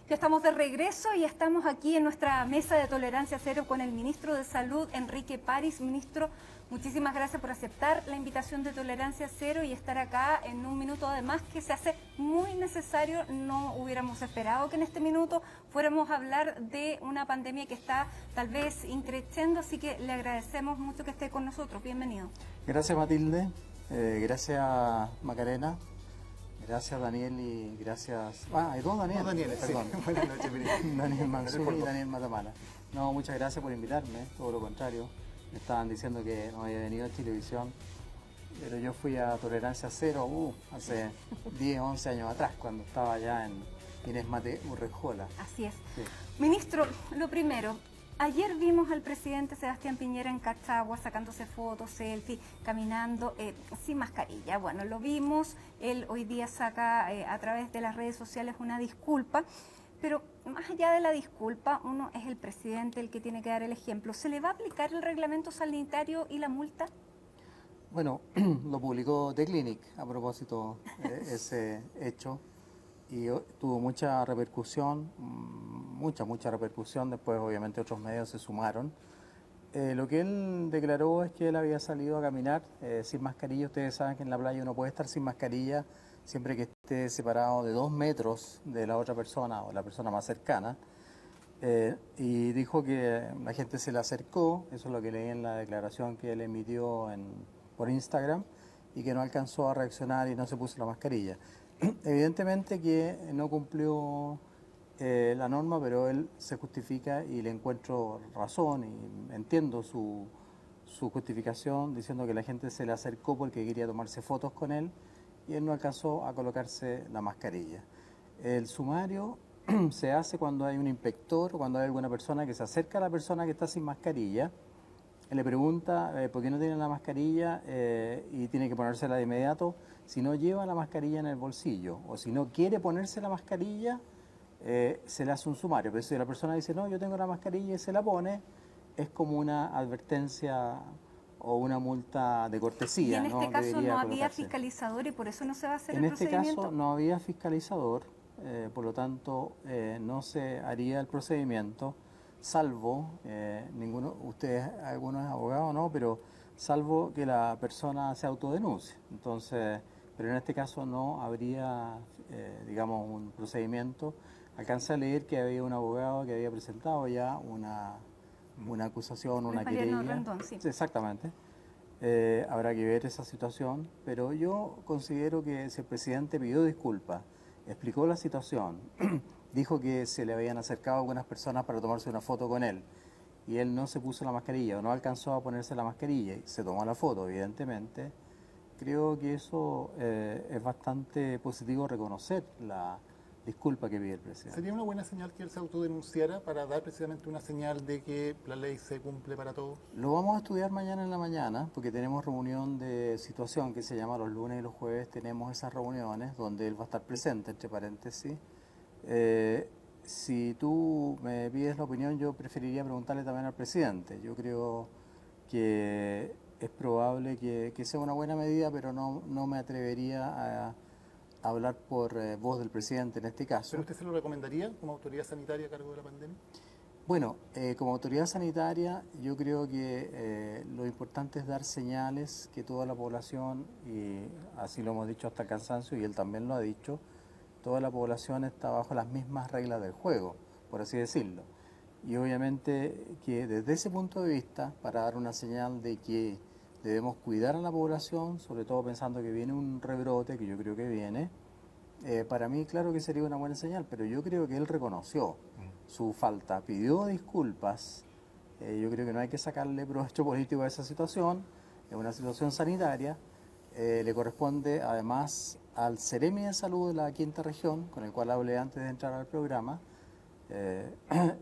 Ya estamos de regreso y estamos aquí en nuestra mesa de Tolerancia Cero con el ministro de Salud, Enrique París. Ministro, muchísimas gracias por aceptar la invitación de Tolerancia Cero y estar acá en un minuto, además que se hace muy necesario. No hubiéramos esperado que en este minuto fuéramos a hablar de una pandemia que está tal vez increciendo, así que le agradecemos mucho que esté con nosotros. Bienvenido. Gracias, Matilde. Gracias, Macarena. Gracias, Daniel, y gracias... hay dos Daniel. Perdón. Sí. Buenas noches, ministro. Daniel Mansur y Daniel Matamala. No, muchas gracias por invitarme, todo lo contrario. Me estaban diciendo que no había venido a Chilevisión, pero yo fui a Tolerancia Cero hace 10, 11 años atrás, cuando estaba allá en Inés Mate Urrejola. Así es. Sí. Ministro, lo primero, ayer vimos al presidente Sebastián Piñera en Cachagua sacándose fotos, selfie, caminando sin mascarilla. Bueno, lo vimos, él hoy día saca a través de las redes sociales una disculpa, Pero más allá de la disculpa, uno es el presidente el que tiene que dar el ejemplo. ¿Se le va a aplicar el reglamento sanitario y la multa? Bueno, lo publicó The Clinic a propósito de ese hecho y tuvo mucha repercusión, mucha repercusión. Después, obviamente, otros medios se sumaron. Lo que él declaró es que él había salido a caminar sin mascarilla. Ustedes saben que en la playa uno puede estar sin mascarilla siempre que esté separado de 2 metros de la otra persona o la persona más cercana. Y dijo que la gente se le acercó, eso es lo que leí en la declaración que él emitió por Instagram, y que no alcanzó a reaccionar y no se puso la mascarilla. Evidentemente que no cumplió la norma, pero él se justifica y le encuentro razón y entiendo su justificación diciendo que la gente se le acercó porque quería tomarse fotos con él y él no alcanzó a colocarse la mascarilla. El sumario se hace cuando hay un inspector o cuando hay alguna persona que se acerca a la persona que está sin mascarilla, le pregunta por qué no tiene la mascarilla y tiene que ponérsela de inmediato. Si no lleva la mascarilla en el bolsillo o si no quiere ponerse la mascarilla, se le hace un sumario. Pero si la persona dice, no, yo tengo la mascarilla y se la pone, es como una advertencia o una multa de cortesía. Y en este caso Debería no había colocarse. fiscalizador y por eso no se va a hacer En el este procedimiento. caso no había fiscalizador, por lo tanto no se haría el procedimiento, salvo, ustedes, algunos abogados no, pero salvo que la persona se autodenuncie. Entonces, pero en este caso no habría, digamos, un procedimiento. Alcancé a leer que había un abogado que había presentado ya una acusación, una Mariano querella. Rendón, sí. Sí, exactamente. Habrá que ver esa situación, pero yo considero que si el presidente pidió disculpas, explicó la situación, dijo que se le habían acercado algunas personas para tomarse una foto con él y él no se puso la mascarilla o no alcanzó a ponerse la mascarilla y se tomó la foto, evidentemente, creo que eso es bastante positivo reconocer la disculpa que pide el presidente. ¿Sería una buena señal que él se autodenunciara para dar precisamente una señal de que la ley se cumple para todos? Lo vamos a estudiar mañana en la mañana porque tenemos reunión de situación que se llama los lunes y los jueves, tenemos esas reuniones donde él va a estar presente, entre paréntesis. Si tú me pides la opinión, yo preferiría preguntarle también al presidente. Yo creo que es probable que sea una buena medida, pero no me atrevería a hablar por voz del presidente en este caso. ¿Pero usted se lo recomendaría como autoridad sanitaria a cargo de la pandemia? Bueno, como autoridad sanitaria yo creo que lo importante es dar señales que toda la población, y así lo hemos dicho hasta el cansancio y él también lo ha dicho, toda la población está bajo las mismas reglas del juego, por así decirlo. Y obviamente que desde ese punto de vista, para dar una señal de que debemos cuidar a la población, sobre todo pensando que viene un rebrote, que yo creo que viene, para mí claro que sería una buena señal, pero yo creo que él reconoció su falta, pidió disculpas, yo creo que no hay que sacarle provecho político a esa situación, es una situación sanitaria, le corresponde además al Seremi de Salud de la Quinta Región, con el cual hablé antes de entrar al programa,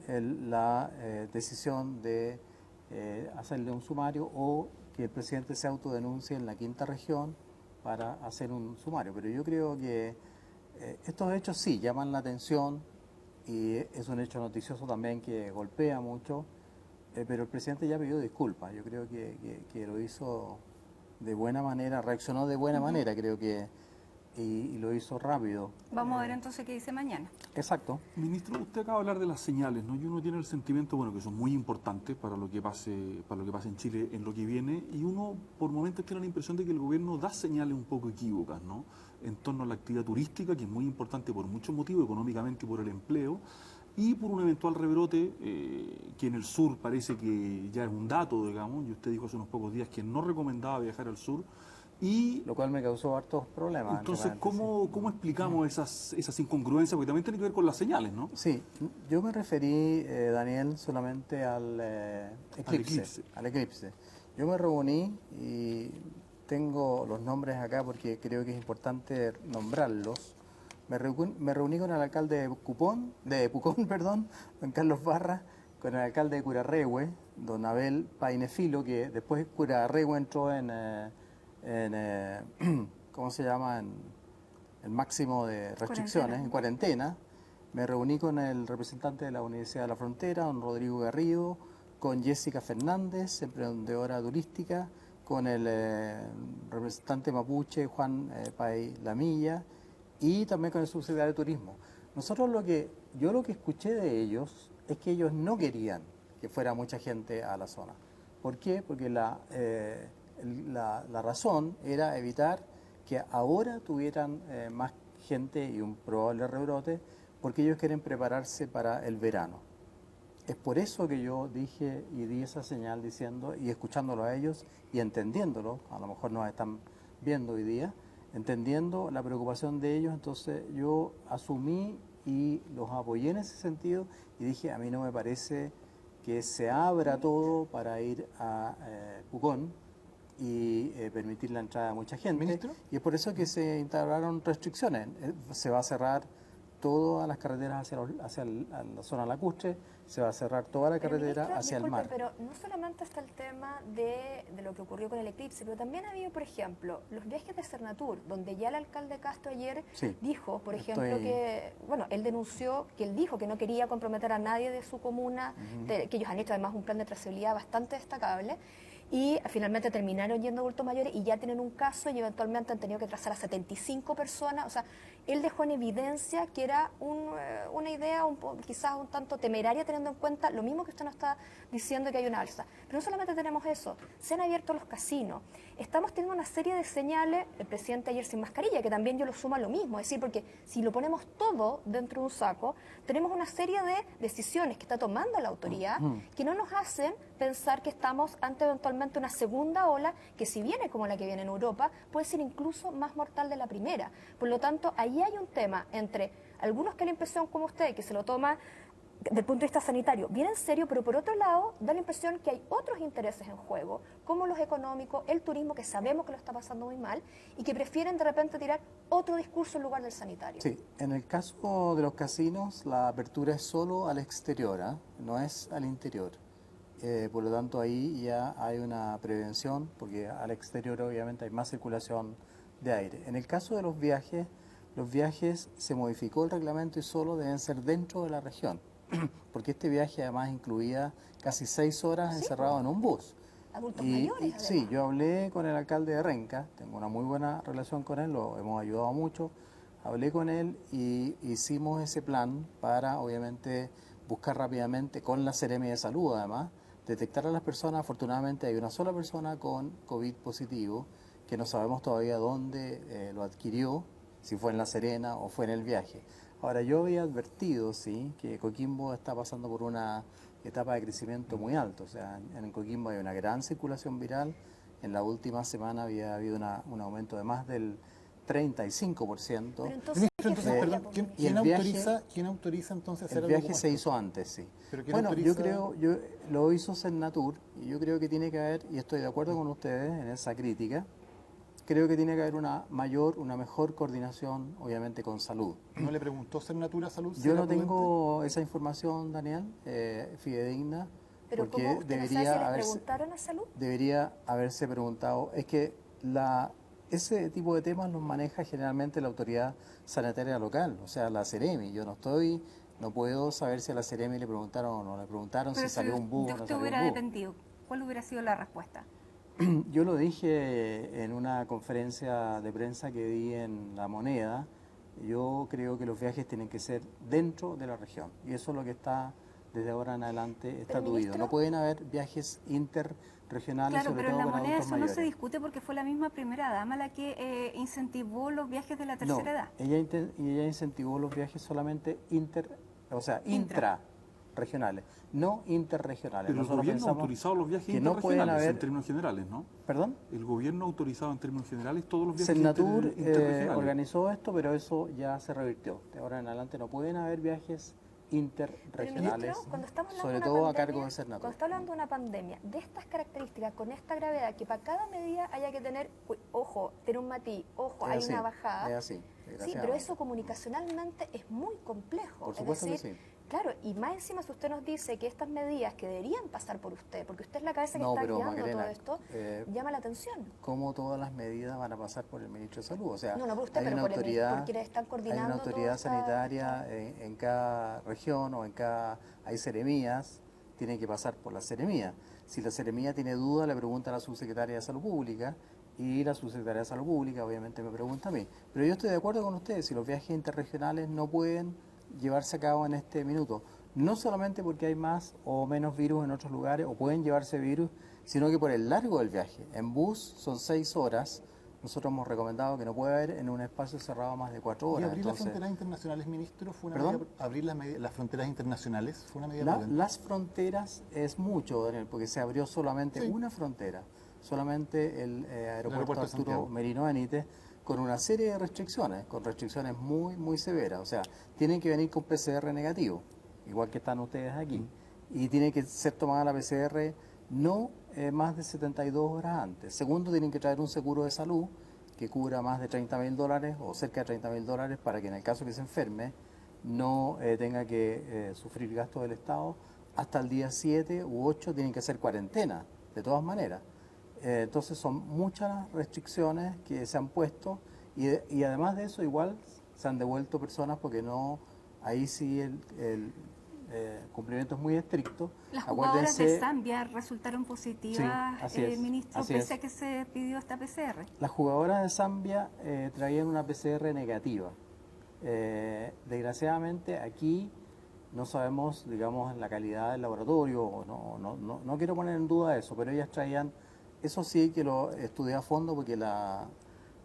la decisión de hacerle un sumario o que el presidente se autodenuncie en la Quinta Región para hacer un sumario. Pero yo creo que estos hechos sí llaman la atención y es un hecho noticioso también que golpea mucho, pero el presidente ya pidió disculpas. Yo creo que lo hizo de buena manera, reaccionó de buena manera, creo que, y lo hizo rápido. Vamos a ver entonces qué dice mañana. Exacto. Ministro, usted acaba de hablar de las señales, ¿no? Y uno tiene el sentimiento, bueno, que son muy importantes para lo que pase en Chile en lo que viene, y uno por momentos tiene la impresión de que el gobierno da señales un poco equívocas, ¿no? En torno a la actividad turística, que es muy importante por muchos motivos, económicamente por el empleo, y por un eventual rebrote que en el sur parece que ya es un dato, digamos, y usted dijo hace unos pocos días que no recomendaba viajar al sur. Y lo cual me causó hartos problemas. Entonces, ¿cómo explicamos esas incongruencias? Porque también tiene que ver con las señales, ¿no? Sí, yo me referí, Daniel, solamente al eclipse. Yo me reuní y tengo los nombres acá porque creo que es importante nombrarlos. Me reuní con el alcalde de Pucón, don Carlos Barra, con el alcalde de Curarrehue, don Abel Painefilo, que después Curarrehue entró en ¿cómo se llama? En el máximo de restricciones, en cuarentena. Me reuní con el representante de la Universidad de la Frontera, don Rodrigo Garrido, con Jessica Fernández, emprendedora turística, con el representante mapuche Juan Pay Lamilla y también con el subsecretario de Turismo. Yo lo que escuché de ellos es que ellos no querían que fuera mucha gente a la zona. ¿Por qué? Porque la razón era evitar que ahora tuvieran más gente y un probable rebrote, porque ellos quieren prepararse para el verano. Es por eso que yo dije y di esa señal diciendo y escuchándolo a ellos y entendiéndolo, a lo mejor nos están viendo hoy día, entendiendo la preocupación de ellos, entonces yo asumí y los apoyé en ese sentido y dije, a mí no me parece que se abra todo para ir a Pucón y permitir la entrada de mucha gente. ¿Ministro? Y es por eso que se instauraron restricciones. Se va a cerrar todas las carreteras hacia la zona lacustre, se va a cerrar toda la carretera Ministro, hacia el disculpe, mar. pero no solamente está el tema de lo que ocurrió con el eclipse, pero también ha habido, por ejemplo, los viajes de Cernatur, donde ya el alcalde Castro ayer Sí, dijo, por ejemplo, que, bueno, él denunció que él dijo que no quería comprometer a nadie de su comuna, que ellos han hecho además un plan de trazabilidad bastante destacable, y finalmente terminaron yendo a adultos mayores y ya tienen un caso y eventualmente han tenido que trazar a 75 personas. O sea, él dejó en evidencia que era una idea quizás un tanto temeraria, teniendo en cuenta lo mismo que usted nos está diciendo, que hay una alza. Pero no solamente tenemos eso, se han abierto los casinos, estamos teniendo una serie de señales, el presidente ayer sin mascarilla, que también yo lo sumo a lo mismo, es decir, porque si lo ponemos todo dentro de un saco, tenemos una serie de decisiones que está tomando la autoridad que no nos hacen pensar que estamos ante eventualmente una segunda ola que, si viene como la que viene en Europa, puede ser incluso más mortal de la primera. Por lo tanto, ahí hay un tema entre algunos que la impresión, como usted, que se lo toma desde el punto de vista sanitario bien en serio, pero por otro lado da la impresión que hay otros intereses en juego, como los económicos, el turismo, que sabemos que lo está pasando muy mal, y que prefieren de repente tirar otro discurso en lugar del sanitario. Sí, en el caso de los casinos, la apertura es solo al exterior, no es al interior. Por lo tanto, ahí ya hay una prevención, porque al exterior obviamente hay más circulación de aire. En el caso de los viajes se modificó el reglamento y solo deben ser dentro de la región, porque este viaje además incluía casi 6 horas encerrado en un bus. Adultos mayores, Sí, yo hablé con el alcalde de Renca, tengo una muy buena relación con él, lo hemos ayudado mucho, hablé con él y hicimos ese plan para obviamente buscar rápidamente con la Seremi de Salud además, detectar a las personas. Afortunadamente hay una sola persona con COVID positivo que no sabemos todavía dónde lo adquirió, si fue en La Serena o fue en el viaje. Ahora, yo había advertido, sí, que Coquimbo está pasando por una etapa de crecimiento muy alto. O sea, en Coquimbo hay una gran circulación viral. En la última semana había habido un aumento de más del 35%. Pero entonces, Perdón, Y el viaje- ¿quién autoriza entonces hacer El algo viaje como se esto? hizo antes, sí. ¿Pero quién Bueno, autoriza? lo hizo Cernatur y yo creo que tiene que haber, y estoy de acuerdo con ustedes en esa crítica, creo que tiene que haber una mejor coordinación, obviamente, con salud. ¿No le preguntó Cernatura Salud? si Yo era no prudente? tengo esa información, Daniel, fidedigna, pero porque ¿cómo usted no sabe si les preguntaron a salud? debería haberse preguntado. Es que ese tipo de temas los maneja generalmente la autoridad sanitaria local, o sea, la Seremi. Yo no puedo saber si a la Seremi le preguntaron o no le preguntaron, Pero si salió un bus de o no usted salió hubiera un bus. dependido, ¿cuál hubiera sido la respuesta? Yo lo dije en una conferencia de prensa que di en La Moneda. Yo creo que los viajes tienen que ser dentro de la región y eso es lo que está desde ahora en adelante estatuido. ministro, No pueden haber viajes interregionales, Claro, sobre pero en todo la con moneda adultos eso no se mayores. discute porque fue la misma primera dama la que incentivó los viajes de la No, tercera edad. ella incentivó los viajes solamente intrarregionales, no interregionales. Pero el Nosotros gobierno ha pensamos autorizado los viajes que no pueden interregionales haber- en términos generales, ¿no? ¿Perdón? El gobierno ha autorizado en términos generales todos los viajes Cernatur interregionales. organizó esto, pero eso ya se revirtió. De ahora en adelante no pueden haber viajes Pero, interregionales, ministro, cuando estamos hablando sobre de una todo a pandemia, cargo de Cernatur. Cuando está hablando de una pandemia de estas características, con esta gravedad, que para cada medida haya que tener, ojo, tener un matiz, ojo, Es hay así, una bajada. es así, Sí, pero desgraciadamente. eso comunicacionalmente es muy complejo. Por Es supuesto que decir, sí. Claro, y más encima si usted nos dice que estas medidas que deberían pasar por usted, porque usted es la cabeza que No, está pero guiando todo Macarena, esto, llama la atención. ¿cómo todas las medidas van a pasar por el ministro de Salud? O sea, No, no por usted, hay pero una por autoridad, por quienes están hay coordinando una autoridad toda esta- sanitaria en cada región o en cada... Hay seremías, tienen que pasar por la seremía. Si la seremía tiene duda, le pregunta a la subsecretaria de Salud Pública y la subsecretaria de Salud Pública obviamente me pregunta a mí. Pero yo estoy de acuerdo con ustedes, si los viajes interregionales no pueden llevarse a cabo en este minuto, no solamente porque hay más o menos virus en otros lugares o pueden llevarse virus, sino que por el largo del viaje. En bus son 6 horas, nosotros hemos recomendado que no puede haber en un espacio cerrado más de 4 ¿Y horas. abrir Entonces, las fronteras internacionales, ministro, fue una ¿Perdón? medida, abrir las fronteras internacionales fue una medida prudente? las fronteras es mucho, Daniel, porque se abrió solamente Sí. una frontera, solamente el aeropuerto aeropuerto de Arturo Santiago. Merino Benítez, con una serie de restricciones, con restricciones muy, muy severas. O sea, tienen que venir con PCR negativo, igual que están ustedes aquí. Y tiene que ser tomada la PCR no más de 72 horas antes. Segundo, tienen que traer un seguro de salud que cubra más de $30.000 o cerca de $30.000 para que en el caso que se enferme no tenga que sufrir gastos del Estado. Hasta el día 7 u 8 tienen que hacer cuarentena, de todas maneras. Entonces son muchas restricciones que se han puesto y además de eso igual se han devuelto personas porque no, ahí sí el cumplimiento es muy estricto. Las jugadoras de Acuérdense, Zambia resultaron positivas, Sí, así es, ministro, así pese es. a que se pidió esta PCR. las jugadoras de Zambia traían una PCR negativa. Desgraciadamente aquí no sabemos, digamos, la calidad del laboratorio, no quiero poner en duda eso, pero ellas traían, eso sí que lo estudié a fondo porque la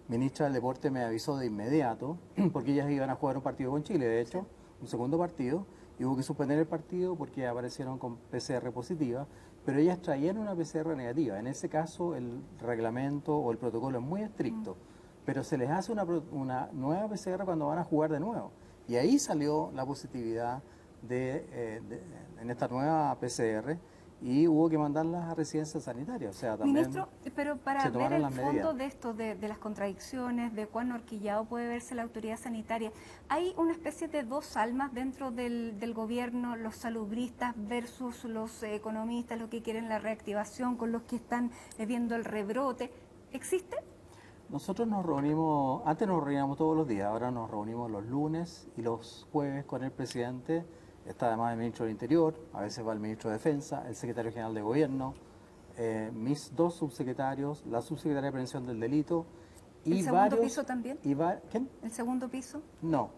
ministra del Deporte me avisó de inmediato, porque ellas iban a jugar un partido con Chile, de hecho, un segundo partido, y hubo que suspender el partido porque aparecieron con PCR positiva, pero ellas traían una PCR negativa. En ese caso el reglamento o el protocolo es muy estricto, pero se les hace una nueva PCR cuando van a jugar de nuevo. Y ahí salió la positividad en esta nueva PCR y hubo que mandarlas a residencias sanitarias. O sea, también Ministro, pero para se ver tomaron el las fondo medidas. de esto, de las contradicciones, de cuán horquillado puede verse la autoridad sanitaria, hay una especie de dos almas dentro del gobierno, los salubristas versus los economistas, los que quieren la reactivación, con los que están viendo el rebrote. ¿Existe? Nosotros nos reunimos, antes nos reuníamos todos los días, ahora nos reunimos los lunes y los jueves con el presidente. Está además el ministro del Interior, a veces va el ministro de Defensa, el secretario general de Gobierno, mis dos subsecretarios, la subsecretaria de Prevención del Delito y ¿El segundo varios... piso también? ¿Quién? ¿El segundo piso? No.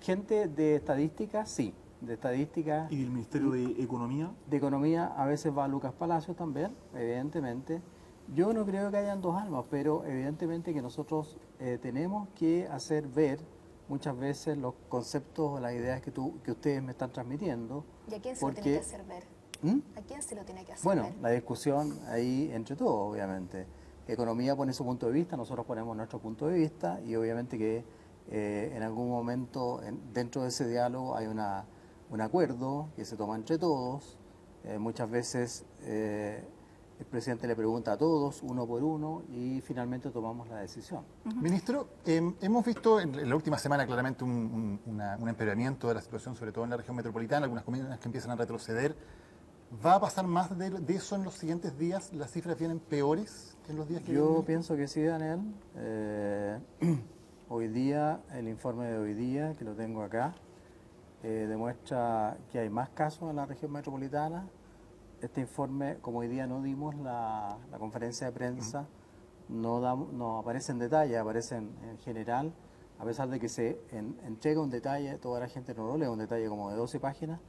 Gente de estadística, sí. De estadística. ¿Y del Ministerio de Economía? De Economía a veces va Lucas Palacios también, evidentemente. Yo no creo que hayan dos almas, pero evidentemente que nosotros tenemos que hacer ver muchas veces los conceptos o las ideas que ustedes me están transmitiendo. ¿Y a quién se lo tiene que hacer ver? ¿A quién se lo tiene que hacer Bueno, ver? la discusión ahí entre todos, obviamente. Economía pone su punto de vista, nosotros ponemos nuestro punto de vista y obviamente que en algún momento dentro de ese diálogo hay un acuerdo que se toma entre todos. Muchas veces el presidente le pregunta a todos, uno por uno, y finalmente tomamos la decisión. Ministro, hemos visto en la última semana claramente un empeoramiento de la situación, sobre todo en la región metropolitana, algunas comunas que empiezan a retroceder. ¿Va a pasar más de eso en los siguientes días? ¿Las cifras vienen peores que en los días que Yo vienen? pienso que sí, Daniel. Hoy día, el informe de hoy día, que lo tengo acá, demuestra que hay más casos en la región metropolitana. Este informe, como hoy día no dimos la conferencia de prensa, no aparece en detalle, aparece en general, a pesar de que se entrega un detalle, toda la gente no lo lee, un detalle como de 12 páginas,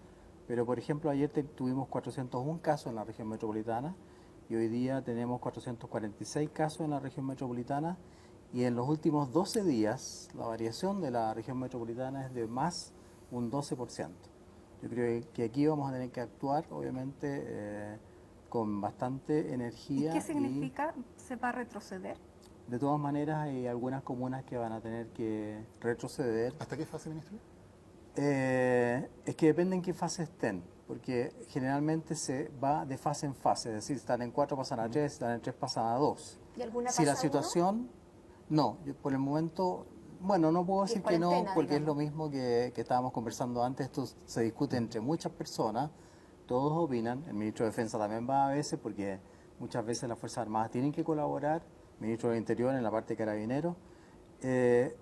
pero por ejemplo ayer tuvimos 401 casos en la región metropolitana y hoy día tenemos 446 casos en la región metropolitana y en los últimos 12 días la variación de la región metropolitana es de más un 12%. Yo creo que aquí vamos a tener que actuar, obviamente, con bastante energía. ¿Y qué significa? ¿Se va a retroceder? De todas maneras, hay algunas comunas que van a tener que retroceder. ¿Hasta qué fase, ministro? Es que depende en qué fase estén, porque generalmente se va de fase en fase, es decir, están en 4 pasan a 3, están en 3 pasan a 2. ¿Y alguna Si la pasa a uno? situación, no, por el momento Bueno, no puedo de decir que no, cuarentena, porque es digamos. lo mismo que estábamos conversando antes. Esto se discute entre muchas personas, todos opinan. El ministro de Defensa también va a veces, porque muchas veces las Fuerzas Armadas tienen que colaborar. El ministro del Interior en la parte de Carabineros.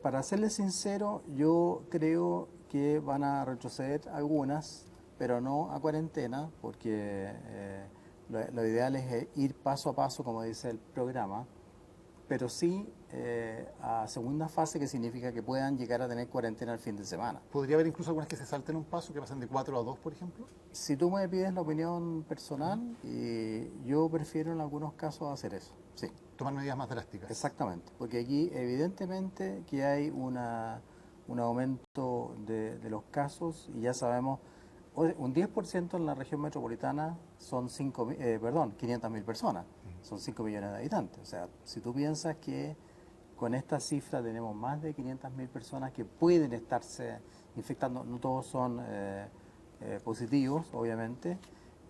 Para serles sincero, yo creo que van a retroceder algunas, pero no a cuarentena, porque lo ideal es ir paso a paso, como dice el programa, pero sí a segunda fase, que significa que puedan llegar a tener cuarentena el fin de semana. ¿Podría haber incluso algunas que se salten un paso, que pasan de 4 a 2, por ejemplo? Si tú me pides la opinión personal, y yo prefiero en algunos casos hacer eso, sí. Tomar medidas más drásticas. Exactamente, porque aquí evidentemente que hay un aumento de los casos, y ya sabemos, un 10% en la región metropolitana son 500.000 personas, son 5 millones de habitantes. O sea, si tú piensas que con esta cifra tenemos más de 500.000 personas que pueden estarse infectando, no todos son positivos, obviamente.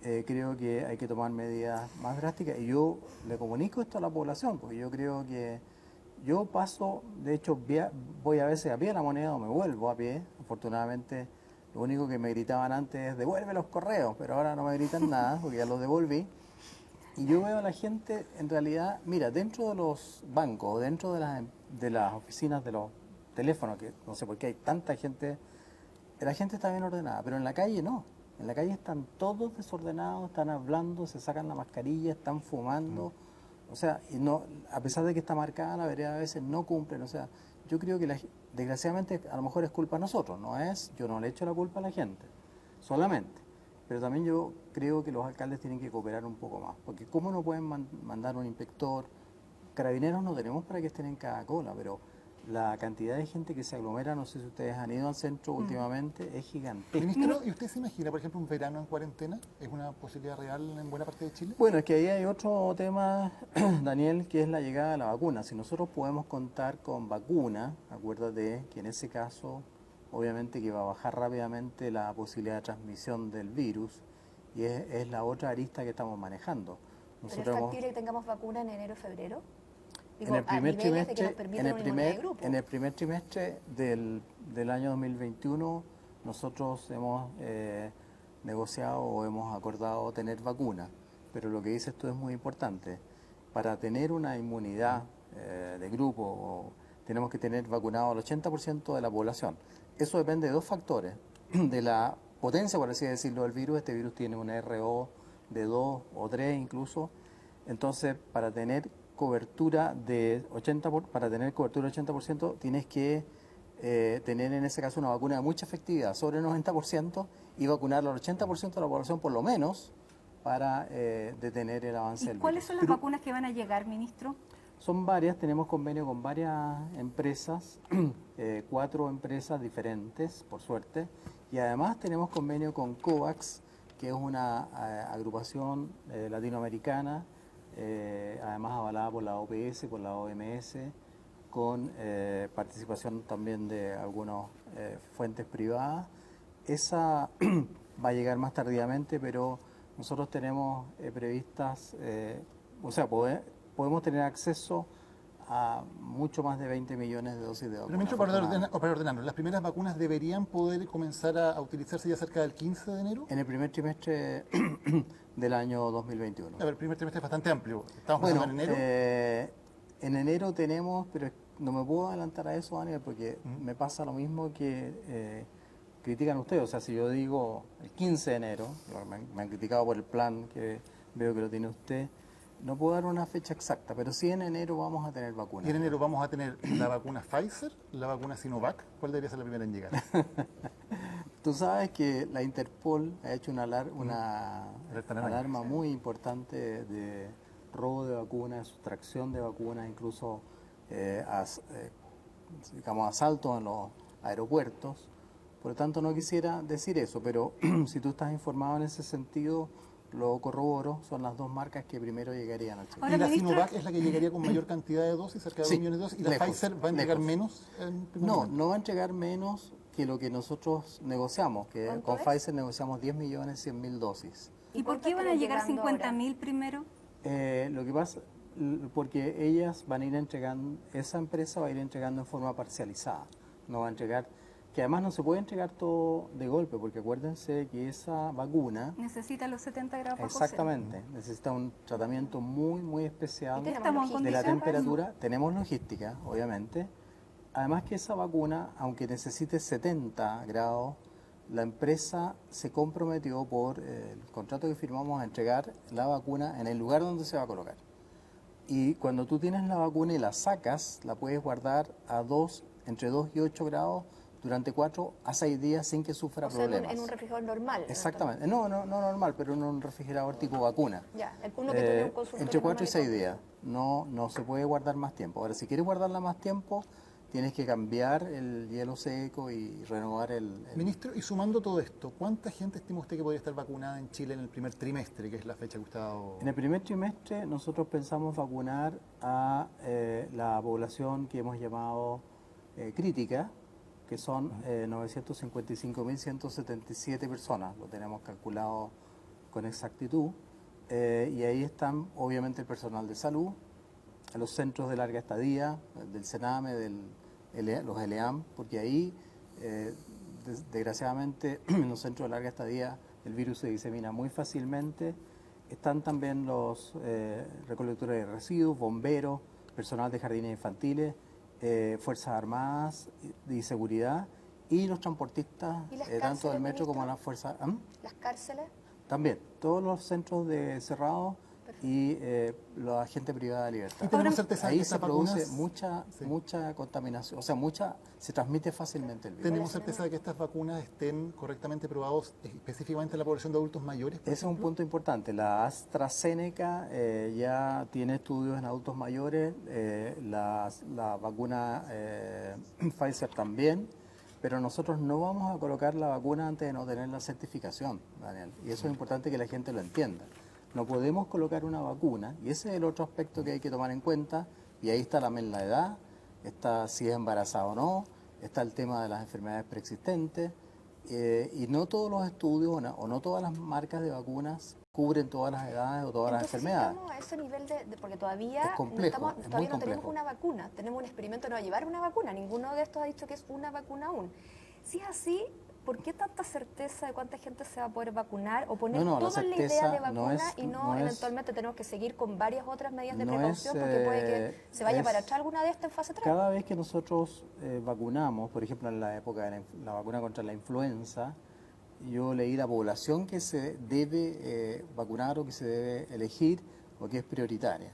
Creo que hay que tomar medidas más drásticas, y yo le comunico esto a la población, porque yo creo que yo paso, de hecho voy a veces a pie a La Moneda o me vuelvo a pie. Afortunadamente, lo único que me gritaban antes es devuelve los correos, pero ahora no me gritan nada porque ya los devolví. Y yo veo a la gente, en realidad, mira, dentro de los bancos, dentro de las oficinas de los teléfonos, que no sé por qué hay tanta gente, la gente está bien ordenada, pero en la calle no. En la calle están todos desordenados, están hablando, se sacan la mascarilla, están fumando. O sea, y no, a pesar de que está marcada la vereda, a veces no cumplen. O sea, yo creo que desgraciadamente a lo mejor es culpa de nosotros, yo no le echo la culpa a la gente, solamente. Pero también yo creo que los alcaldes tienen que cooperar un poco más, porque ¿cómo no pueden mandar un inspector? Carabineros no tenemos para que estén en cada cola, pero la cantidad de gente que se aglomera, no sé si ustedes han ido al centro últimamente, es gigantesca. Ministro, ¿y usted se imagina, por ejemplo, un verano en cuarentena? ¿Es una posibilidad real en buena parte de Chile? Bueno, es que ahí hay otro tema, Daniel, que es la llegada de la vacuna. Si nosotros podemos contar con vacuna, acuérdate que en ese caso, obviamente que va a bajar rápidamente la posibilidad de transmisión del virus, y es la otra arista que estamos manejando. ¿Pero es factible que tengamos vacuna en enero o febrero? Digo, En el primer a niveles de que trimestre, nos permitan una inmunidad de grupo. en el primer trimestre del año 2021, nosotros hemos negociado o hemos acordado tener vacuna, pero lo que dices tú es muy importante. Para tener una inmunidad de grupo, tenemos que tener vacunado al 80% de la población. Eso depende de dos factores: de la potencia, por así decirlo, del virus. Este virus tiene una RO de 2 o 3 incluso. Entonces, para tener cobertura de 80%, tienes que tener en ese caso una vacuna de mucha efectividad, sobre el 90%, y vacunar al 80% de la población por lo menos para detener el avance del ¿Y virus. cuáles son las vacunas que van a llegar, ministro? Son varias, tenemos convenio con varias empresas, 4 empresas diferentes, por suerte, y además tenemos convenio con COVAX, que es una agrupación latinoamericana, además avalada por la OPS, por la OMS, con participación también de algunas fuentes privadas. Esa va a llegar más tardíamente, pero nosotros tenemos previstas, podemos tener acceso a mucho más de 20 millones de dosis de vacuna. Pero, ministro, para ordenarlo, ¿las primeras vacunas deberían poder comenzar a utilizarse ya cerca del 15 de enero? En el primer trimestre del año 2021. A ver, el primer trimestre es bastante amplio. ¿Estamos Bueno, pensando en enero? En enero tenemos, pero no me puedo adelantar a eso, Daniel, porque me pasa lo mismo que critican ustedes. O sea, si yo digo el 15 de enero, me han criticado por el plan que veo que lo tiene usted, no puedo dar una fecha exacta, pero sí en enero vamos a tener vacunas. ¿Y en enero vamos a tener la vacuna Pfizer, la vacuna Sinovac? ¿Cuál debería ser la primera en llegar? Tú sabes que la Interpol ha hecho una alarma muy importante de robo de vacunas, sustracción de vacunas, incluso asaltos en los aeropuertos. Por lo tanto, no quisiera decir eso, pero si tú estás informado en ese sentido, lo corroboro. Son las dos marcas que primero llegarían al Chile. Ahora, ¿Y la ministro, Sinovac es la que llegaría con mayor cantidad de dosis, cerca de 2 millones de dosis? ¿Y la Pfizer va a entregar menos? No va a entregar menos que lo que nosotros negociamos, que con Pfizer negociamos 10.100.000 dosis. ¿y por qué van a llegar 50.000 primero? Lo que pasa, porque ellas van a ir entregando, esa empresa va a ir entregando en forma parcializada, no va a entregar, que además no se puede entregar todo de golpe, porque acuérdense que esa vacuna, Necesita los 70 grados bajo exactamente, necesita un tratamiento muy, muy especial Y estamos en de la condiciones para eso. temperatura. Tenemos logística, obviamente. Además que esa vacuna, aunque necesite 70 grados, la empresa se comprometió por el contrato que firmamos a entregar la vacuna en el lugar donde se va a colocar. Y cuando tú tienes la vacuna y la sacas, la puedes guardar a entre 2 y 8 grados durante 4 a 6 días sin que sufra O sea, problemas. en un refrigerador normal. Exactamente. No normal, pero en un refrigerador tipo vacuna. Ya, uno que tiene un consultorio Entre 4 y normal 6 días. No se puede guardar más tiempo. Ahora, si quieres guardarla más tiempo, tienes que cambiar el hielo seco y renovar el... Ministro, y sumando todo esto, ¿cuánta gente estima usted que podría estar vacunada en Chile en el primer trimestre, que es la fecha que usted ha dado? En el primer trimestre nosotros pensamos vacunar a la población que hemos llamado crítica, que son 955.177 personas, lo tenemos calculado con exactitud, y ahí están obviamente el personal de salud, los centros de larga estadía, del Sename, los ELEAM, porque ahí desgraciadamente en los centros de larga estadía el virus se disemina muy fácilmente. Están también los recolectores de residuos, bomberos, personal de jardines infantiles, Fuerzas Armadas y seguridad, y los transportistas, ¿Y las tanto cárceles, del metro como ministro? las fuerzas... Las cárceles. También, todos los centros cerrados y la gente privada de libertad. ¿Y tenemos certeza de Ahí que se estas produce vacunas- mucha contaminación, o sea, se transmite fácilmente el virus. ¿Tenemos certeza de que estas vacunas estén correctamente probadas específicamente en la población de adultos mayores? por Ese es un ejemplo? punto importante. La AstraZeneca ya tiene estudios en adultos mayores, la vacuna Pfizer también, pero nosotros no vamos a colocar la vacuna antes de no tener la certificación, Daniel. Y eso es importante que la gente lo entienda. No podemos colocar una vacuna, y ese es el otro aspecto que hay que tomar en cuenta, y ahí está también la edad, está si es embarazada o no, está el tema de las enfermedades preexistentes, y no todos los estudios o no todas las marcas de vacunas cubren todas las edades o todas las Entonces, enfermedades. estamos a ese nivel porque todavía, Es complejo, es muy todavía no tenemos complejo. una vacuna, tenemos un experimento, no va a llevar una vacuna, ninguno de estos ha dicho que es una vacuna aún. Si es así, ¿por qué tanta certeza de cuánta gente se va a poder vacunar o poner No, la todo en la idea certeza de vacuna y no es- eventualmente tenemos que seguir con varias otras medidas de no precaución es, porque puede que se vaya es- para atrás alguna de estas en fase 3? Cada vez que nosotros vacunamos, por ejemplo en la época de la vacuna contra la influenza, yo leí la población que se debe vacunar o que se debe elegir o que es prioritaria.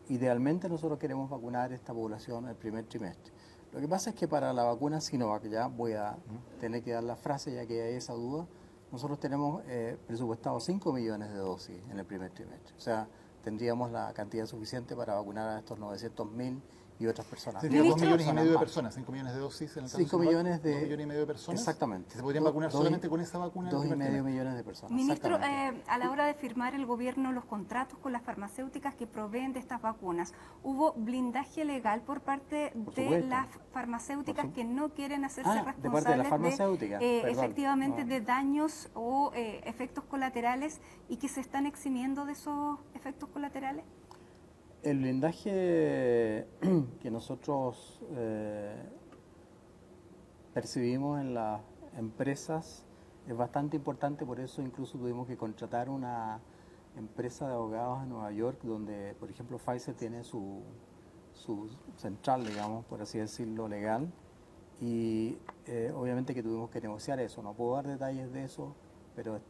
Idealmente nosotros queremos vacunar esta población el primer trimestre. Lo que pasa es que para la vacuna Sinovac, ya voy a tener que dar la frase ya que hay esa duda, nosotros tenemos presupuestado 5 millones de dosis en el primer trimestre. O sea, tendríamos la cantidad suficiente para vacunar a estos 900.000 y otras personas. Sería 2 millones y medio de más. personas, 5 millones de dosis en el caso 5 de Sinovac, millones de... 2 millones y medio de personas. Exactamente. ¿Que se podrían vacunar solamente con esa vacuna? en el 2,5 primer trimestre? millones de personas. Ministro, exactamente. a la hora de firmar el gobierno los contratos con las farmacéuticas que proveen de estas vacunas, ¿hubo blindaje legal por parte Por de supuesto. las farmacéuticas que no quieren hacerse Ah, de parte de las responsables farmacéuticas, perdón. efectivamente No. de daños o efectos colaterales y que se están eximiendo de esos efectos colaterales? El blindaje que nosotros percibimos en las empresas es bastante importante, por eso incluso tuvimos que contratar una empresa de abogados en Nueva York, donde, por ejemplo, Pfizer tiene su central, digamos, por así decirlo, legal, y obviamente que tuvimos que negociar eso. No puedo dar detalles de eso, pero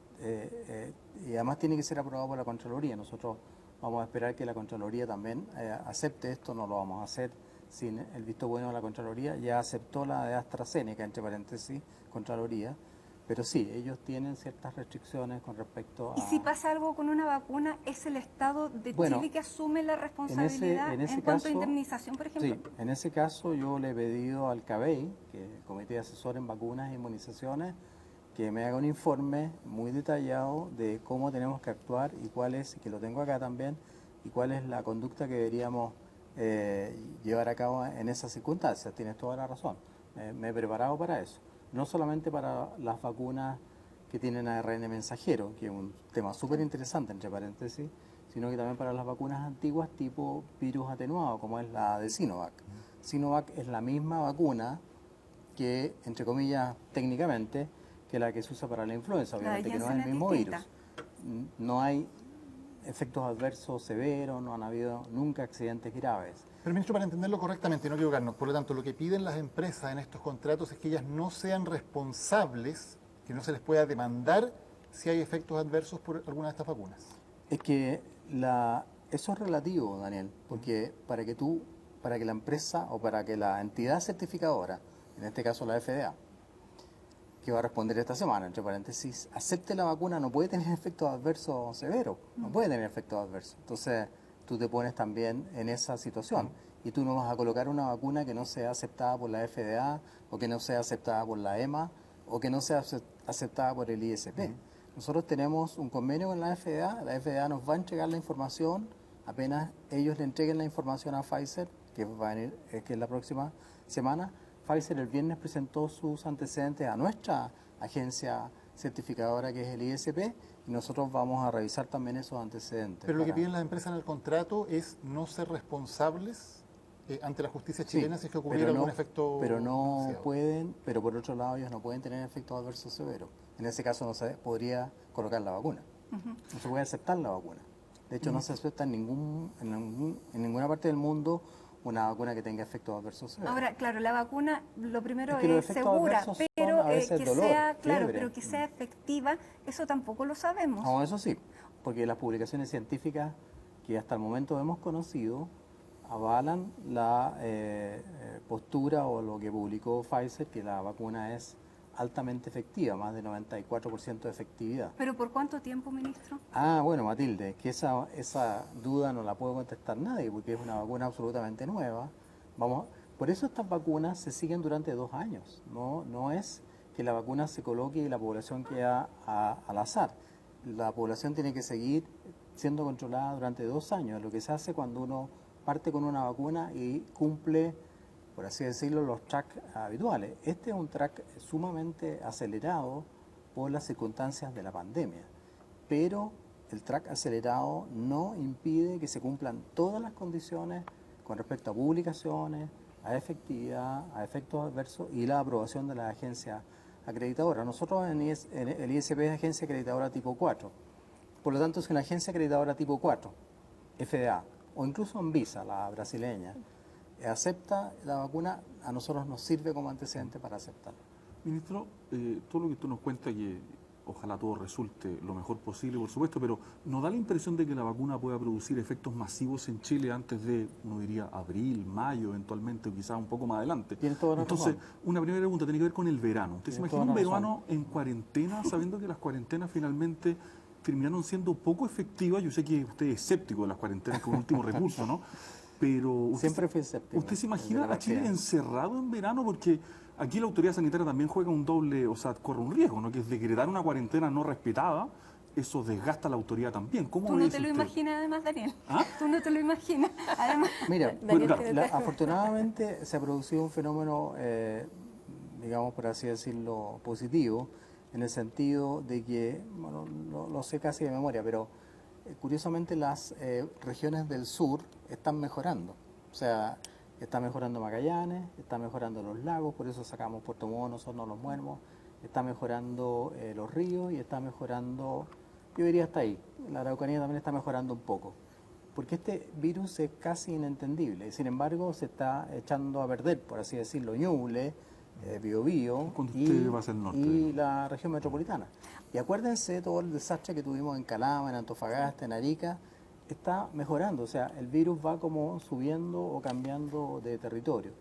y además tiene que ser aprobado por la Contraloría. Nosotros vamos a esperar que la Contraloría también acepte esto, no lo vamos a hacer sin el visto bueno de la Contraloría. Ya aceptó la de AstraZeneca, entre paréntesis, Contraloría, pero sí, ellos tienen ciertas restricciones con respecto a... Y si pasa algo con una vacuna, ¿es el Estado de Bueno, Chile que asume la responsabilidad en en, ese cuanto a caso, indemnización, por ejemplo? Sí, en ese caso yo le he pedido al CABEI, que es el Comité Asesor en Vacunas e Inmunizaciones, que me haga un informe muy detallado de cómo tenemos que actuar y cuál es, que lo tengo acá también, y cuál es la conducta que deberíamos llevar a cabo en esas circunstancias. Tienes toda la razón. Me he preparado para eso. No solamente para las vacunas que tienen ARN mensajero, que es un tema súper interesante, entre paréntesis, sino que también para las vacunas antiguas tipo virus atenuado, como es la de Sinovac. Sinovac es la misma vacuna que, entre comillas, técnicamente, que la que se usa para la influenza, obviamente que no es el mismo virus. No hay efectos adversos severos, no han habido nunca accidentes graves. Pero, ministro, para entenderlo correctamente y no equivocarnos, por lo tanto, lo que piden las empresas en estos contratos es que ellas no sean responsables, que no se les pueda demandar si hay efectos adversos por alguna de estas vacunas. Es que eso es relativo, Daniel, porque para que la empresa o para que la entidad certificadora, en este caso la FDA, que va a responder esta semana, entre paréntesis, acepte la vacuna, no puede tener efectos adversos severos, no puede tener efectos adversos. Entonces, tú te pones también en esa situación y tú no vas a colocar una vacuna que no sea aceptada por la FDA o que no sea aceptada por la EMA o que no sea aceptada por el ISP. Nosotros tenemos un convenio con la FDA nos va a entregar la información, apenas ellos le entreguen la información a Pfizer, que va a venir, que es la próxima semana. Pfizer el viernes presentó sus antecedentes a nuestra agencia certificadora, que es el ISP, y nosotros vamos a revisar también esos antecedentes. Pero lo que piden las empresas en el contrato es no ser responsables ante la justicia chilena si es que ocurriera algún efecto. Pero no demasiado pueden, pero por otro lado ellos no pueden tener efectos adversos severos. En ese caso no se podría colocar la vacuna. No se puede aceptar la vacuna. De hecho, no se acepta en ninguna parte del mundo una vacuna que tenga efectos adversos severos. Ahora, claro, la vacuna lo primero que es segura, pero dolor, que sea efectiva, eso tampoco lo sabemos. No, eso sí, porque las publicaciones científicas que hasta el momento hemos conocido avalan la postura o lo que publicó Pfizer, que la vacuna es altamente efectiva, más de 94% de efectividad. ¿Pero por cuánto tiempo, ministro? Bueno, Matilde, que esa duda no la puede contestar nadie, porque es una vacuna absolutamente nueva. Por eso estas vacunas se siguen durante 2 años. No es que la vacuna se coloque y la población queda al azar. La población tiene que seguir siendo controlada durante 2 años, lo que se hace cuando uno parte con una vacuna y cumple, por así decirlo, los tracks habituales. Este es un track sumamente acelerado por las circunstancias de la pandemia, pero el track acelerado no impide que se cumplan todas las condiciones con respecto a publicaciones, a efectividad, a efectos adversos y la aprobación de la agencia acreditadora. Nosotros en el ISP es agencia acreditadora tipo 4, por lo tanto es una agencia acreditadora tipo 4, FDA, o incluso Anvisa, la brasileña, acepta la vacuna, a nosotros nos sirve como antecedente para aceptarla. Ministro, todo lo que usted nos cuenta, que ojalá todo resulte lo mejor posible, por supuesto, pero ¿nos da la impresión de que la vacuna pueda producir efectos masivos en Chile antes de, uno diría, abril, mayo, eventualmente, o quizás un poco más adelante? Entonces, una primera pregunta tiene que ver con el verano. ¿Usted se imagina un verano en cuarentena, sabiendo que las cuarentenas finalmente terminaron siendo poco efectivas? Yo sé que usted es escéptico de las cuarentenas como último recurso, ¿no? Pero siempre fui escéptico. ¿Usted se imagina a Chile encerrado en verano? Porque aquí la autoridad sanitaria también juega un doble, o sea, corre un riesgo, ¿no? Que es decretar una cuarentena no respetada, eso desgasta a la autoridad también. ¿Cómo ¿Tú no te lo imaginas además, Daniel? ¿Tú no te lo imaginas? Además, mira, afortunadamente se ha producido un fenómeno, digamos por así decirlo, positivo, en el sentido de que, bueno, lo sé casi de memoria, pero curiosamente las regiones del sur están mejorando. O sea, está mejorando Magallanes, está mejorando los lagos, por eso sacamos Puerto Montt, Osorno, Los Muermos, está mejorando los ríos y está mejorando, yo diría hasta ahí, la Araucanía también está mejorando un poco. Porque este virus es casi inentendible, sin embargo se está echando a perder, por así decirlo, Ñuble, Biobío y la región metropolitana. Y acuérdense todo el desastre que tuvimos en Calama, en Antofagasta, en Arica, está mejorando, o sea, el virus va como subiendo o cambiando de territorio.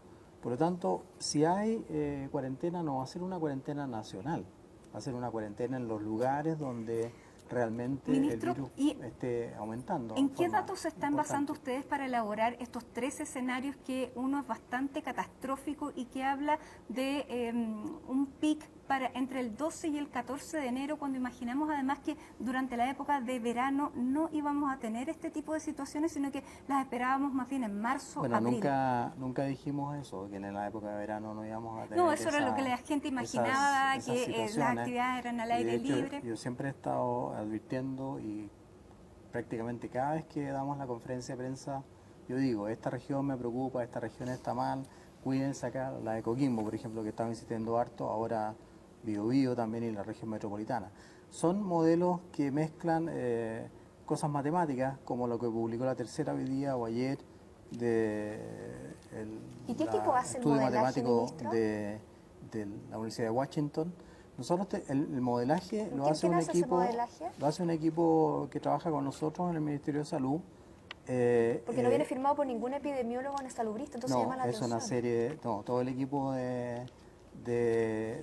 Por lo tanto, si hay cuarentena, no va a ser una cuarentena nacional, va a ser una cuarentena en los lugares donde realmente Ministro, el virus esté aumentando. ¿En qué datos se están basando ustedes para elaborar estos 3 escenarios, que uno es bastante catastrófico y que habla de un pic para entre el 12 y el 14 de enero, cuando imaginamos además que durante la época de verano no íbamos a tener este tipo de situaciones, sino que las esperábamos más bien en marzo, bueno, abril? Nunca dijimos eso, que en la época de verano no íbamos a tener. No, eso era lo que la gente imaginaba, que las actividades eran al aire libre. Yo siempre he estado advirtiendo y prácticamente cada vez que damos la conferencia de prensa, yo digo, esta región me preocupa, esta región está mal, cuídense acá, la de Coquimbo, por ejemplo, que estaba insistiendo harto, ahora Biobío también y la región metropolitana. Son modelos que mezclan cosas matemáticas, como lo que publicó La Tercera hoy día o ayer, ¿Y qué tipo hace el estudio modelaje, matemático ministro? de la Universidad de Washington. Nosotros el modelaje lo hace ¿Quién un hace ese equipo, modelaje? lo hace un equipo que trabaja con nosotros en el Ministerio de Salud. Porque no viene firmado por ningún epidemiólogo ni salubrista, entonces llama la es atención. una serie, todo el equipo de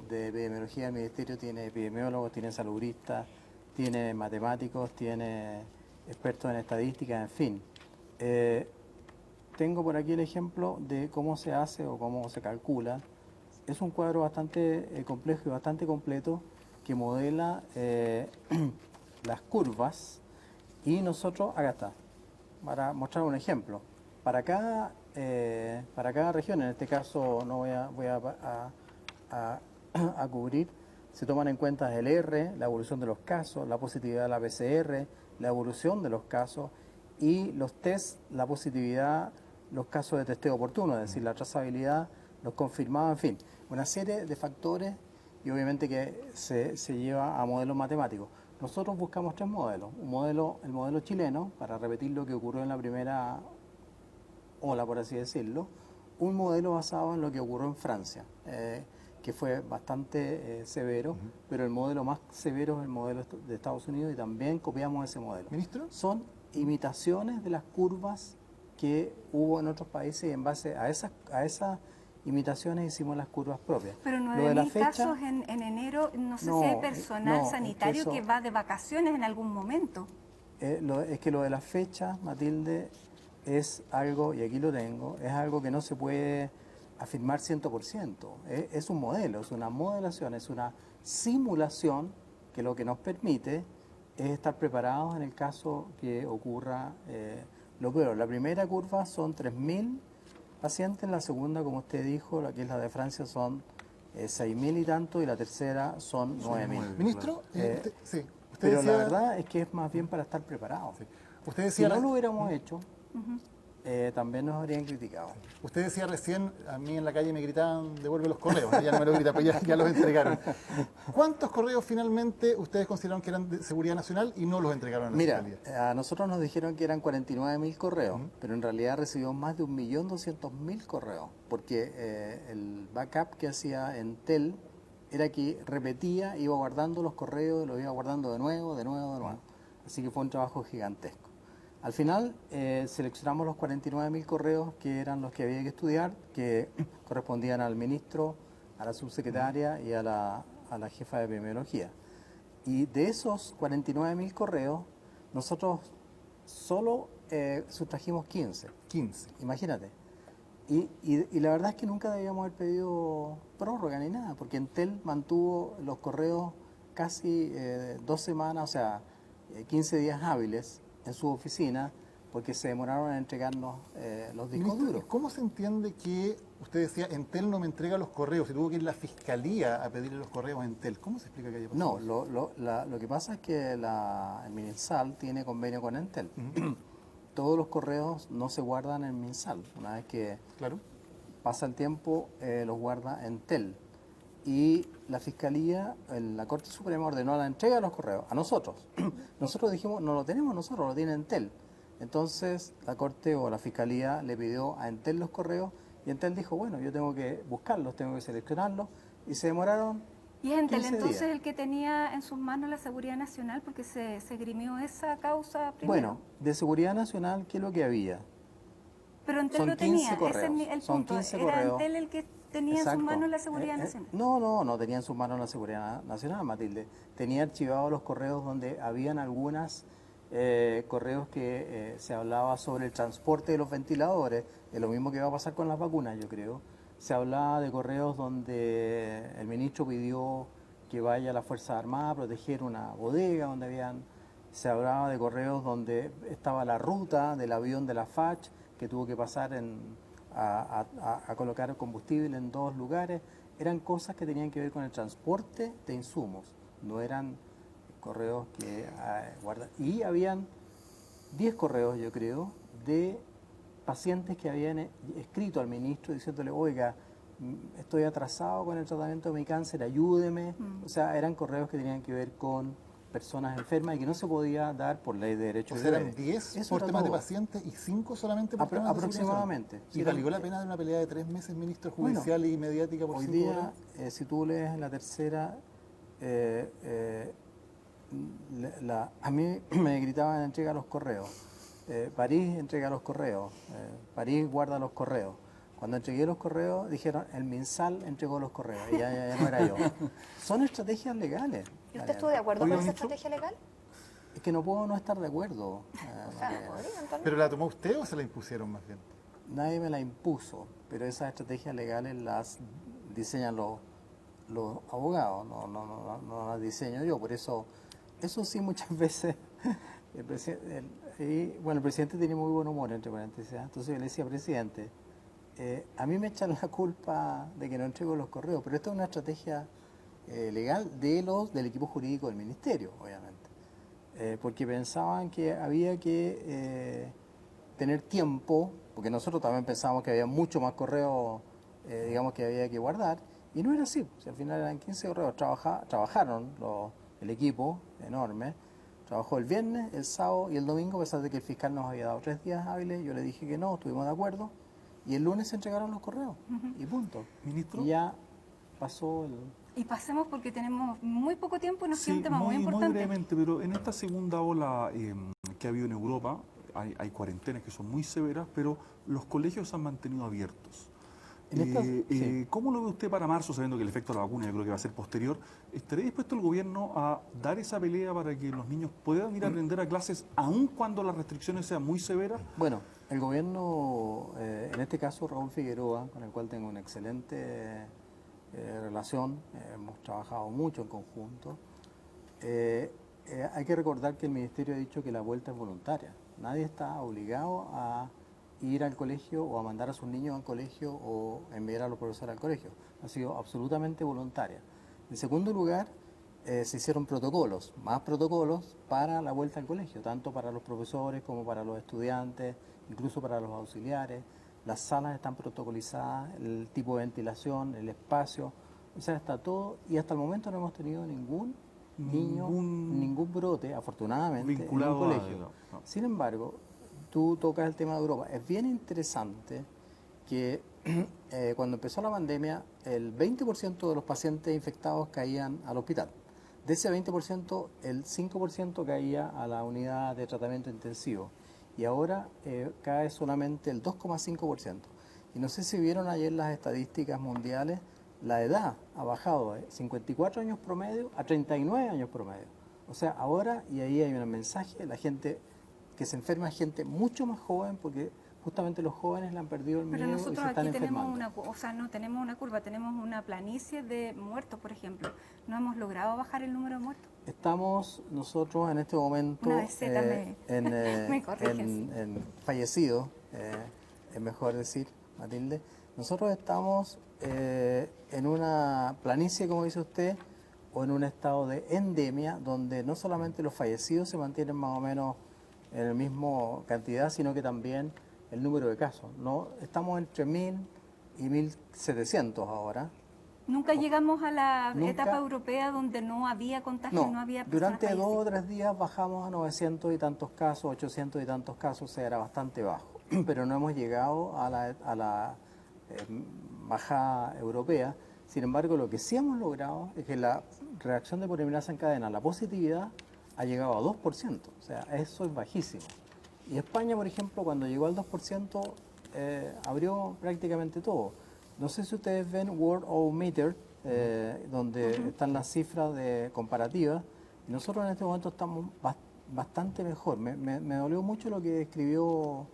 epidemiología del Ministerio tiene epidemiólogos, tiene salubristas, tiene matemáticos, tiene expertos en estadística, en fin. Tengo por aquí el ejemplo de cómo se hace o cómo se calcula. Es un cuadro bastante complejo y bastante completo que modela las curvas y nosotros, acá está, para mostrar un ejemplo. Para cada región, en este caso no voy a cubrir, se toman en cuenta el R, la evolución de los casos, la positividad de la PCR, la evolución de los casos y los test, la positividad, los casos de testeo oportuno, es decir, la trazabilidad, los confirmados, en fin, una serie de factores y obviamente que se lleva a modelos matemáticos. Nosotros buscamos tres modelos. El modelo chileno, para repetir lo que ocurrió en la primera ola, por así decirlo. Un modelo basado en lo que ocurrió en Francia, que fue bastante severo, pero el modelo más severo es el modelo de Estados Unidos y también copiamos ese modelo. ¿Ministro? Son imitaciones de las curvas que hubo en otros países y en base a esas imitaciones hicimos las curvas propias. Pero Lo de la 9.000 fecha, casos en enero, no sé No, si hay personal no, es que sanitario eso- que va de vacaciones en algún momento. es que lo de las fechas, Matilde, es algo, y aquí lo tengo, es algo que no se puede afirmar 100%. Es un modelo, es una modelación, es una simulación que lo que nos permite es estar preparados en el caso que ocurra lo peor. La primera curva son 3.000 pacientes, la segunda, como usted dijo, la que es la de Francia, son 6.000 y tanto, y la tercera son 9.000. Ministro, sí, usted Pero decía, la verdad es que es más bien para estar preparados. usted Si decía, no lo hubiéramos hecho, también nos habrían criticado. usted decía recién, a mí en la calle me gritaban, devuelve los correos, ya no me lo grita, pues ya los entregaron. ¿Cuántos correos finalmente ustedes consideraron que eran de seguridad nacional y no los entregaron a la Mira, Fiscalía? a nosotros nos dijeron que eran 49.000 correos, pero en realidad recibimos más de 1.200.000 correos, porque el backup que hacía Entel era que repetía, iba guardando los correos, los iba guardando de nuevo. Así que fue un trabajo gigantesco. Al final seleccionamos los 49.000 correos que eran los que había que estudiar, que correspondían al ministro, a la subsecretaria y a la jefa de epidemiología. Y de esos 49.000 correos, nosotros solo sustrajimos 15. 15. Imagínate. Y la verdad es que nunca debíamos haber pedido prórroga ni nada, porque Entel mantuvo los correos casi 2 semanas, o sea, 15 días hábiles en su oficina, porque se demoraron en entregarnos los discos Ministro, duros. ¿cómo se entiende que usted decía Entel no me entrega los correos y tuvo que ir la Fiscalía a pedirle los correos a Entel? ¿Cómo se explica que haya pasado No, eso? lo que pasa es que el MinSal tiene convenio con Entel. Todos los correos no se guardan en MinSal. Una vez que Claro. pasa el tiempo, los guarda Entel. Y la Fiscalía, la Corte Suprema ordenó la entrega de los correos a nosotros. Nosotros dijimos, no lo tenemos nosotros, lo tiene Entel. Entonces la Corte o la Fiscalía le pidió a Entel los correos y Entel dijo, bueno, yo tengo que buscarlos, tengo que seleccionarlos, y se demoraron Y es Entel 15 entonces días. el que tenía en sus manos la seguridad nacional porque se grimió esa causa primero. Bueno, de Seguridad Nacional, ¿qué es lo que había? Pero Entel son lo tenía, 15 ese es el son punto. 15 Era correos. Entel el que tenía en sus Exacto. manos la seguridad nacional. No tenía en sus manos la Seguridad Nacional, Matilde. Tenía archivados los correos donde habían algunas correos que se hablaba sobre el transporte de los ventiladores, es lo mismo que va a pasar con las vacunas, yo creo. Se hablaba de correos donde el ministro pidió que vaya la Fuerza Armada a proteger una bodega donde habían... Se hablaba de correos donde estaba la ruta del avión de la FACH que tuvo que pasar a colocar combustible en 2 lugares. Eran cosas que tenían que ver con el transporte de insumos, no eran correos que guardan. Y habían 10 correos, yo creo, de pacientes que habían escrito al ministro diciéndole, oiga, estoy atrasado con el tratamiento de mi cáncer, ayúdeme. O sea, eran correos que tenían que ver con personas enfermas y que no se podía dar por ley de derechos O de sea, eran bebés. 10 por temas de pacientes y 5 solamente por temas de Aproximadamente. seguridad. ¿Y valió la pena de una pelea de 3 meses, ministro, Bueno, judicial y mediática por hoy 5 día, horas? si tú lees en la tercera, a mí me gritaban entrega los correos. París entrega los correos. París guarda los correos. Cuando entregué los correos, dijeron, el MinSal entregó los correos. Y ya no era yo. Son estrategias legales. ¿Y usted estuvo de acuerdo con esa estrategia legal? Es que no puedo no estar de acuerdo. O sea, podría, Antonio. ¿Pero la tomó usted o se la impusieron más bien? Nadie me la impuso, pero esas estrategias legales las diseñan los abogados, no las diseño yo. Por eso sí, muchas veces el presidente tiene muy buen humor, entre paréntesis. Entonces yo le decía, presidente, a mí me echan la culpa de que no entrego los correos, pero esta es una estrategia legal del equipo jurídico del ministerio, obviamente. Porque pensaban que había que tener tiempo, porque nosotros también pensábamos que había mucho más correos, digamos, que había que guardar, y no era así. O sea, al final eran 15 correos. Trabajaron el equipo enorme, trabajó el viernes, el sábado y el domingo, a pesar de que el fiscal nos había dado 3 días hábiles. Yo le dije que no, estuvimos de acuerdo, y el lunes se entregaron los correos, y punto. Ministro. Y ya pasó el... Y pasemos porque tenemos muy poco tiempo y nos queda un Sí, tema muy importante. muy brevemente, pero en esta segunda ola que ha habido en Europa, hay cuarentenas que son muy severas, pero los colegios se han mantenido abiertos. Sí. ¿Cómo lo ve usted para marzo, sabiendo que el efecto de la vacuna yo creo que va a ser posterior? ¿Estaría dispuesto el gobierno a dar esa pelea para que los niños puedan ir a aprender a clases aun cuando las restricciones sean muy severas? Bueno, el gobierno, en este caso Raúl Figueroa, con el cual tengo una excelente relación, hemos trabajado mucho en conjunto, hay que recordar que el Ministerio ha dicho que la vuelta es voluntaria. Nadie está obligado a ir al colegio o a mandar a sus niños al colegio o enviar a los profesores al colegio. Ha sido absolutamente voluntaria. En segundo lugar, se hicieron protocolos, más protocolos para la vuelta al colegio, tanto para los profesores como para los estudiantes, incluso para los auxiliares. Las salas están protocolizadas, el tipo de ventilación, el espacio, o sea, está todo, y hasta el momento no hemos tenido ningún niño, ningún brote, afortunadamente, vinculado en un colegio. Sin embargo, tú tocas el tema de Europa. Es bien interesante que cuando empezó la pandemia, el 20% de los pacientes infectados caían al hospital. De ese 20%, el 5% caía a la unidad de tratamiento intensivo. Y ahora cae solamente el 2,5%. Y no sé si vieron ayer las estadísticas mundiales, la edad ha bajado de 54 años promedio a 39 años promedio. O sea, ahora, y ahí hay un mensaje, la gente que se enferma es gente mucho más joven, porque justamente los jóvenes le han perdido el miedo y se están Pero nosotros aquí enfermando. no tenemos una curva, tenemos una planicie de muertos, por ejemplo. No hemos logrado bajar el número de muertos. Estamos nosotros en este momento Una meseta me corriges. en fallecidos, es mejor decir, Matilde. Nosotros estamos en una planicie, como dice usted, o en un estado de endemia, donde no solamente los fallecidos se mantienen más o menos en la misma cantidad, sino que también el número de casos. ¿No? Estamos entre 1.000 y 1.700 ahora. Nunca llegamos a la Nunca. etapa europea donde no había contagio, no había personas durante 2 o fallecidas. 3 días bajamos a 900 y tantos casos, 800 y tantos casos, o sea, era bastante bajo. Pero no hemos llegado a la bajada europea. Sin embargo, lo que sí hemos logrado es que la reacción de polimerasa en cadena, la positividad, ha llegado a 2%. O sea, eso es bajísimo. Y España, por ejemplo, cuando llegó al 2%, abrió prácticamente todo. No sé si ustedes ven Worldometer, donde están las cifras comparativas. Y nosotros en este momento estamos bastante mejor. Me dolió mucho lo que escribió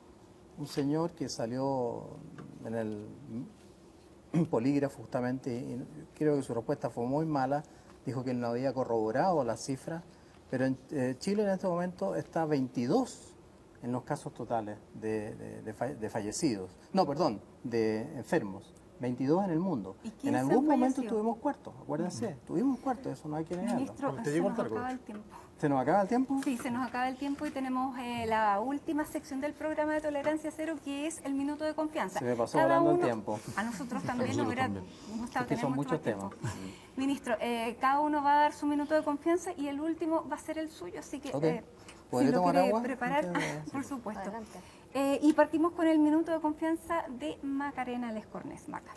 un señor que salió en el polígrafo justamente, y creo que su respuesta fue muy mala. Dijo que él no había corroborado las cifras, pero en Chile en este momento está 22 en los casos totales de fallecidos. No, perdón, de enfermos. 22 en el mundo. ¿Y 15 En han algún momento fallecido? tuvimos cuartos, acuérdense, tuvimos cuartos, eso no hay que negarlo. Ministro, Cuando te se llegó nos el cargo. acaba el tiempo. ¿Se nos acaba el tiempo? Sí, se nos acaba el tiempo y tenemos la última sección del programa de Tolerancia Cero, que es el minuto de confianza. Se me pasó Cada volando el uno- tiempo. A nosotros también nosotros nos hubiera también. gustado Es que tener son mucho muchos más tiempo. temas. Ministro, cada uno va a dar su minuto de confianza y el último va a ser el suyo, así que Ok. si ¿Podré lo tomar quiere agua? preparar, Muchas gracias. por supuesto. Adelante. Y partimos con el minuto de confianza de Macarena Lescornes. Maca.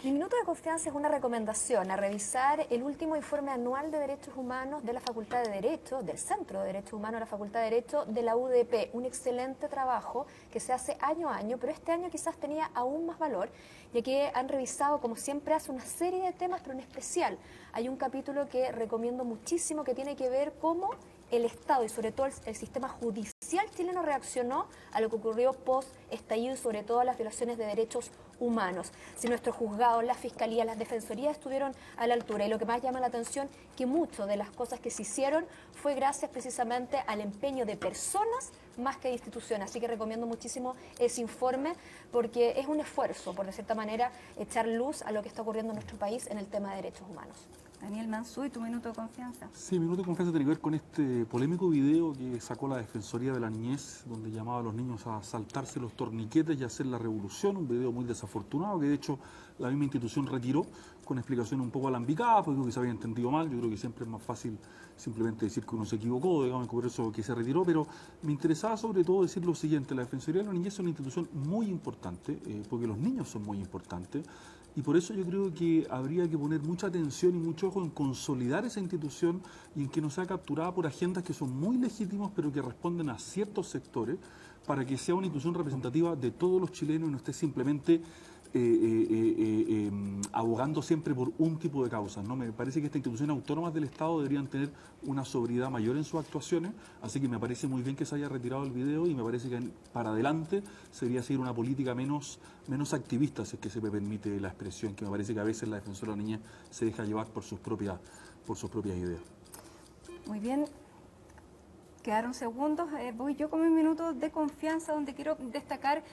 Mi minuto de confianza es una recomendación a revisar el último informe anual de Derechos Humanos de la Facultad de Derecho, del Centro de Derechos Humanos de la Facultad de Derecho de la UDP. Un excelente trabajo que se hace año a año, pero este año quizás tenía aún más valor, ya que han revisado, como siempre hace, una serie de temas, pero en especial hay un capítulo que recomiendo muchísimo que tiene que ver cómo el Estado y sobre todo el sistema judicial chileno reaccionó a lo que ocurrió post-estallido y sobre todo a las violaciones de derechos humanos. Si nuestros juzgados, la Fiscalía, las Defensorías estuvieron a la altura, y lo que más llama la atención, que muchas de las cosas que se hicieron fue gracias precisamente al empeño de personas más que de instituciones. Así que recomiendo muchísimo ese informe porque es un esfuerzo, por de cierta manera, echar luz a lo que está ocurriendo en nuestro país en el tema de derechos humanos. Daniel Mansuy, tu minuto de confianza. Sí, mi minuto de confianza tiene que ver con este polémico video que sacó la Defensoría de la Niñez, donde llamaba a los niños a saltarse los torniquetes y hacer la revolución, un video muy desafortunado que de hecho la misma institución retiró con explicaciones un poco alambicadas, porque creo que se había entendido mal. Yo creo que siempre es más fácil simplemente decir que uno se equivocó, digamos, por eso que se retiró, pero me interesaba sobre todo decir lo siguiente: la Defensoría de la Niñez es una institución muy importante, porque los niños son muy importantes. Y por eso yo creo que habría que poner mucha atención y mucho ojo en consolidar esa institución y en que no sea capturada por agendas que son muy legítimos, pero que responden a ciertos sectores, para que sea una institución representativa de todos los chilenos y no esté simplemente abogando siempre por un tipo de causas, ¿no? Me parece que estas instituciones autónomas del Estado deberían tener una sobriedad mayor en sus actuaciones, así que me parece muy bien que se haya retirado el video y me parece que para adelante sería seguir una política menos activista, si es que se me permite la expresión, que me parece que a veces la Defensora de la Niñez se deja llevar por sus propias ideas. Muy bien. Quedaron segundos. Voy yo con mi minuto de confianza, donde quiero destacar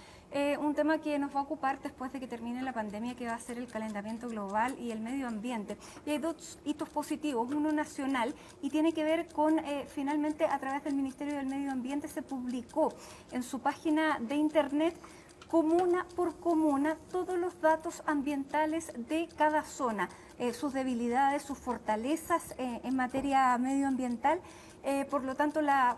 un tema que nos va a ocupar después de que termine la pandemia, que va a ser el calentamiento global y el medio ambiente. Y hay dos hitos positivos, uno nacional y tiene que ver con, finalmente, a través del Ministerio del Medio Ambiente se publicó en su página de internet, comuna por comuna, todos los datos ambientales de cada zona, sus debilidades, sus fortalezas en materia medioambiental. Por lo tanto, la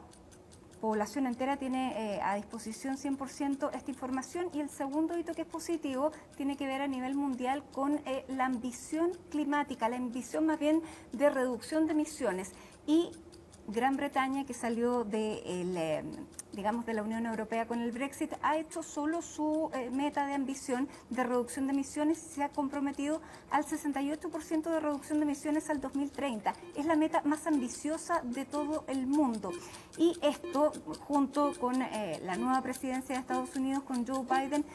población entera tiene a disposición 100% esta información. Y el segundo hito que es positivo tiene que ver a nivel mundial con la ambición climática, la ambición más bien de reducción de emisiones. Y Gran Bretaña, que salió de la Unión Europea con el Brexit, ha hecho solo su meta de ambición de reducción de emisiones y se ha comprometido al 68% de reducción de emisiones al 2030. Es la meta más ambiciosa de todo el mundo. Y esto, junto con la nueva presidencia de Estados Unidos, con Joe Biden,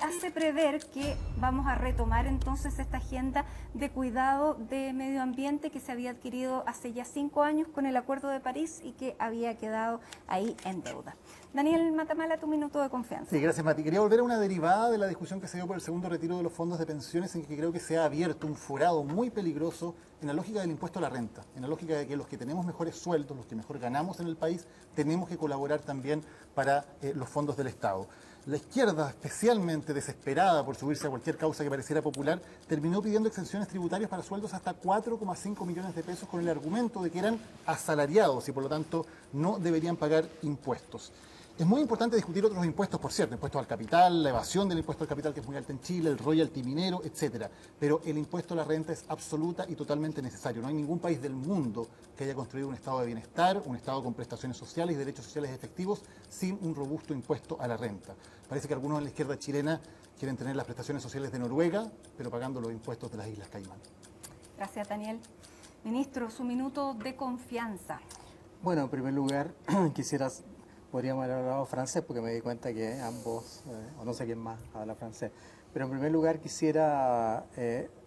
hace prever que vamos a retomar entonces esta agenda de cuidado de medio ambiente que se había adquirido hace ya 5 años con el Acuerdo de París y que había quedado ahí en deuda. Daniel Matamala, tu minuto de confianza. Sí, gracias, Mati. Quería volver a una derivada de la discusión que se dio por el segundo retiro de los fondos de pensiones, en que creo que se ha abierto un forado muy peligroso en la lógica del impuesto a la renta, en la lógica de que los que tenemos mejores sueldos, los que mejor ganamos en el país, tenemos que colaborar también para los fondos del Estado. La izquierda, especialmente desesperada por subirse a cualquier causa que pareciera popular, terminó pidiendo exenciones tributarias para sueldos hasta 4,5 millones de pesos con el argumento de que eran asalariados y por lo tanto no deberían pagar impuestos. Es muy importante discutir otros impuestos, por cierto, impuestos al capital, la evasión del impuesto al capital que es muy alta en Chile, el royalty minero, etcétera. Pero el impuesto a la renta es absoluta y totalmente necesario. No hay ningún país del mundo que haya construido un estado de bienestar, un estado con prestaciones sociales y derechos sociales efectivos sin un robusto impuesto a la renta. Parece que algunos en la izquierda chilena quieren tener las prestaciones sociales de Noruega, pero pagando los impuestos de las Islas Caimán. Gracias, Daniel. Ministro, su minuto de confianza. Bueno, en primer lugar, podríamos haber hablado francés porque me di cuenta que ambos, o no sé quién más, habla francés. Pero en primer lugar quisiera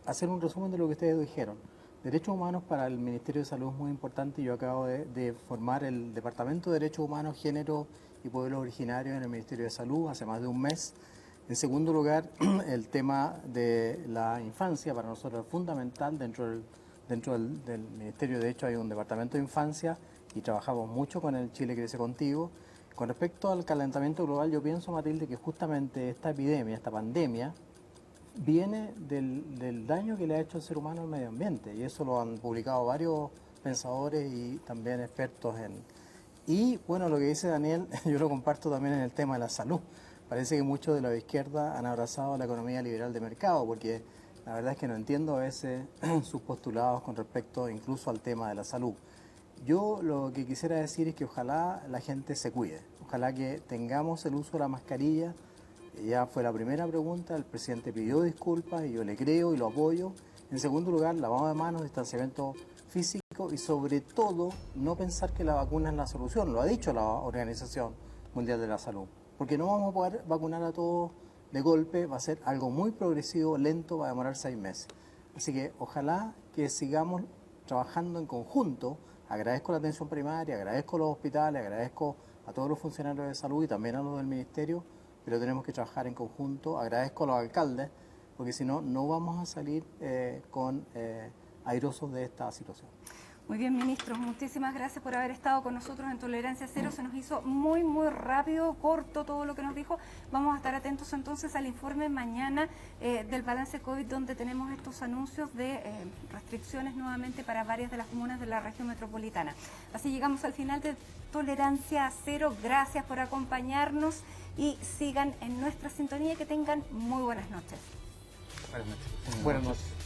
hacer un resumen de lo que ustedes dijeron. Derechos humanos para el Ministerio de Salud es muy importante. Yo acabo de formar el Departamento de Derechos Humanos, Género y Pueblos Originarios en el Ministerio de Salud hace más de un mes. En segundo lugar, el tema de la infancia para nosotros es fundamental. Dentro del Ministerio, de hecho, hay un departamento de infancia y trabajamos mucho con el Chile Crece Contigo. Con respecto al calentamiento global, yo pienso, Matilde, que justamente esta epidemia, esta pandemia, viene del daño que le ha hecho el ser humano al medio ambiente, y eso lo han publicado varios pensadores y también expertos Y bueno, lo que dice Daniel, yo lo comparto también en el tema de la salud. Parece que muchos de la izquierda han abrazado la economía liberal de mercado, porque la verdad es que no entiendo a veces sus postulados con respecto incluso al tema de la salud. Yo lo que quisiera decir es que ojalá la gente se cuide, ojalá que tengamos el uso de la mascarilla. Ya fue la primera pregunta, el presidente pidió disculpas y yo le creo y lo apoyo. En segundo lugar, lavado de manos, distanciamiento físico y sobre todo no pensar que la vacuna es la solución, lo ha dicho la Organización Mundial de la Salud, porque no vamos a poder vacunar a todos de golpe, va a ser algo muy progresivo, lento, va a demorar 6 meses. Así que ojalá que sigamos trabajando en conjunto. Agradezco la atención primaria, agradezco los hospitales, agradezco a todos los funcionarios de salud y también a los del ministerio, pero tenemos que trabajar en conjunto. Agradezco a los alcaldes, porque si no, no vamos a salir airosos de esta situación. Muy bien, ministro, muchísimas gracias por haber estado con nosotros en Tolerancia Cero. Se nos hizo muy rápido, corto todo lo que nos dijo. Vamos a estar atentos entonces al informe mañana del balance COVID, donde tenemos estos anuncios de restricciones nuevamente para varias de las comunas de la región metropolitana. Así llegamos al final de Tolerancia Cero. Gracias por acompañarnos y sigan en nuestra sintonía y que tengan muy buenas noches. Buenas noches. Buenas noches.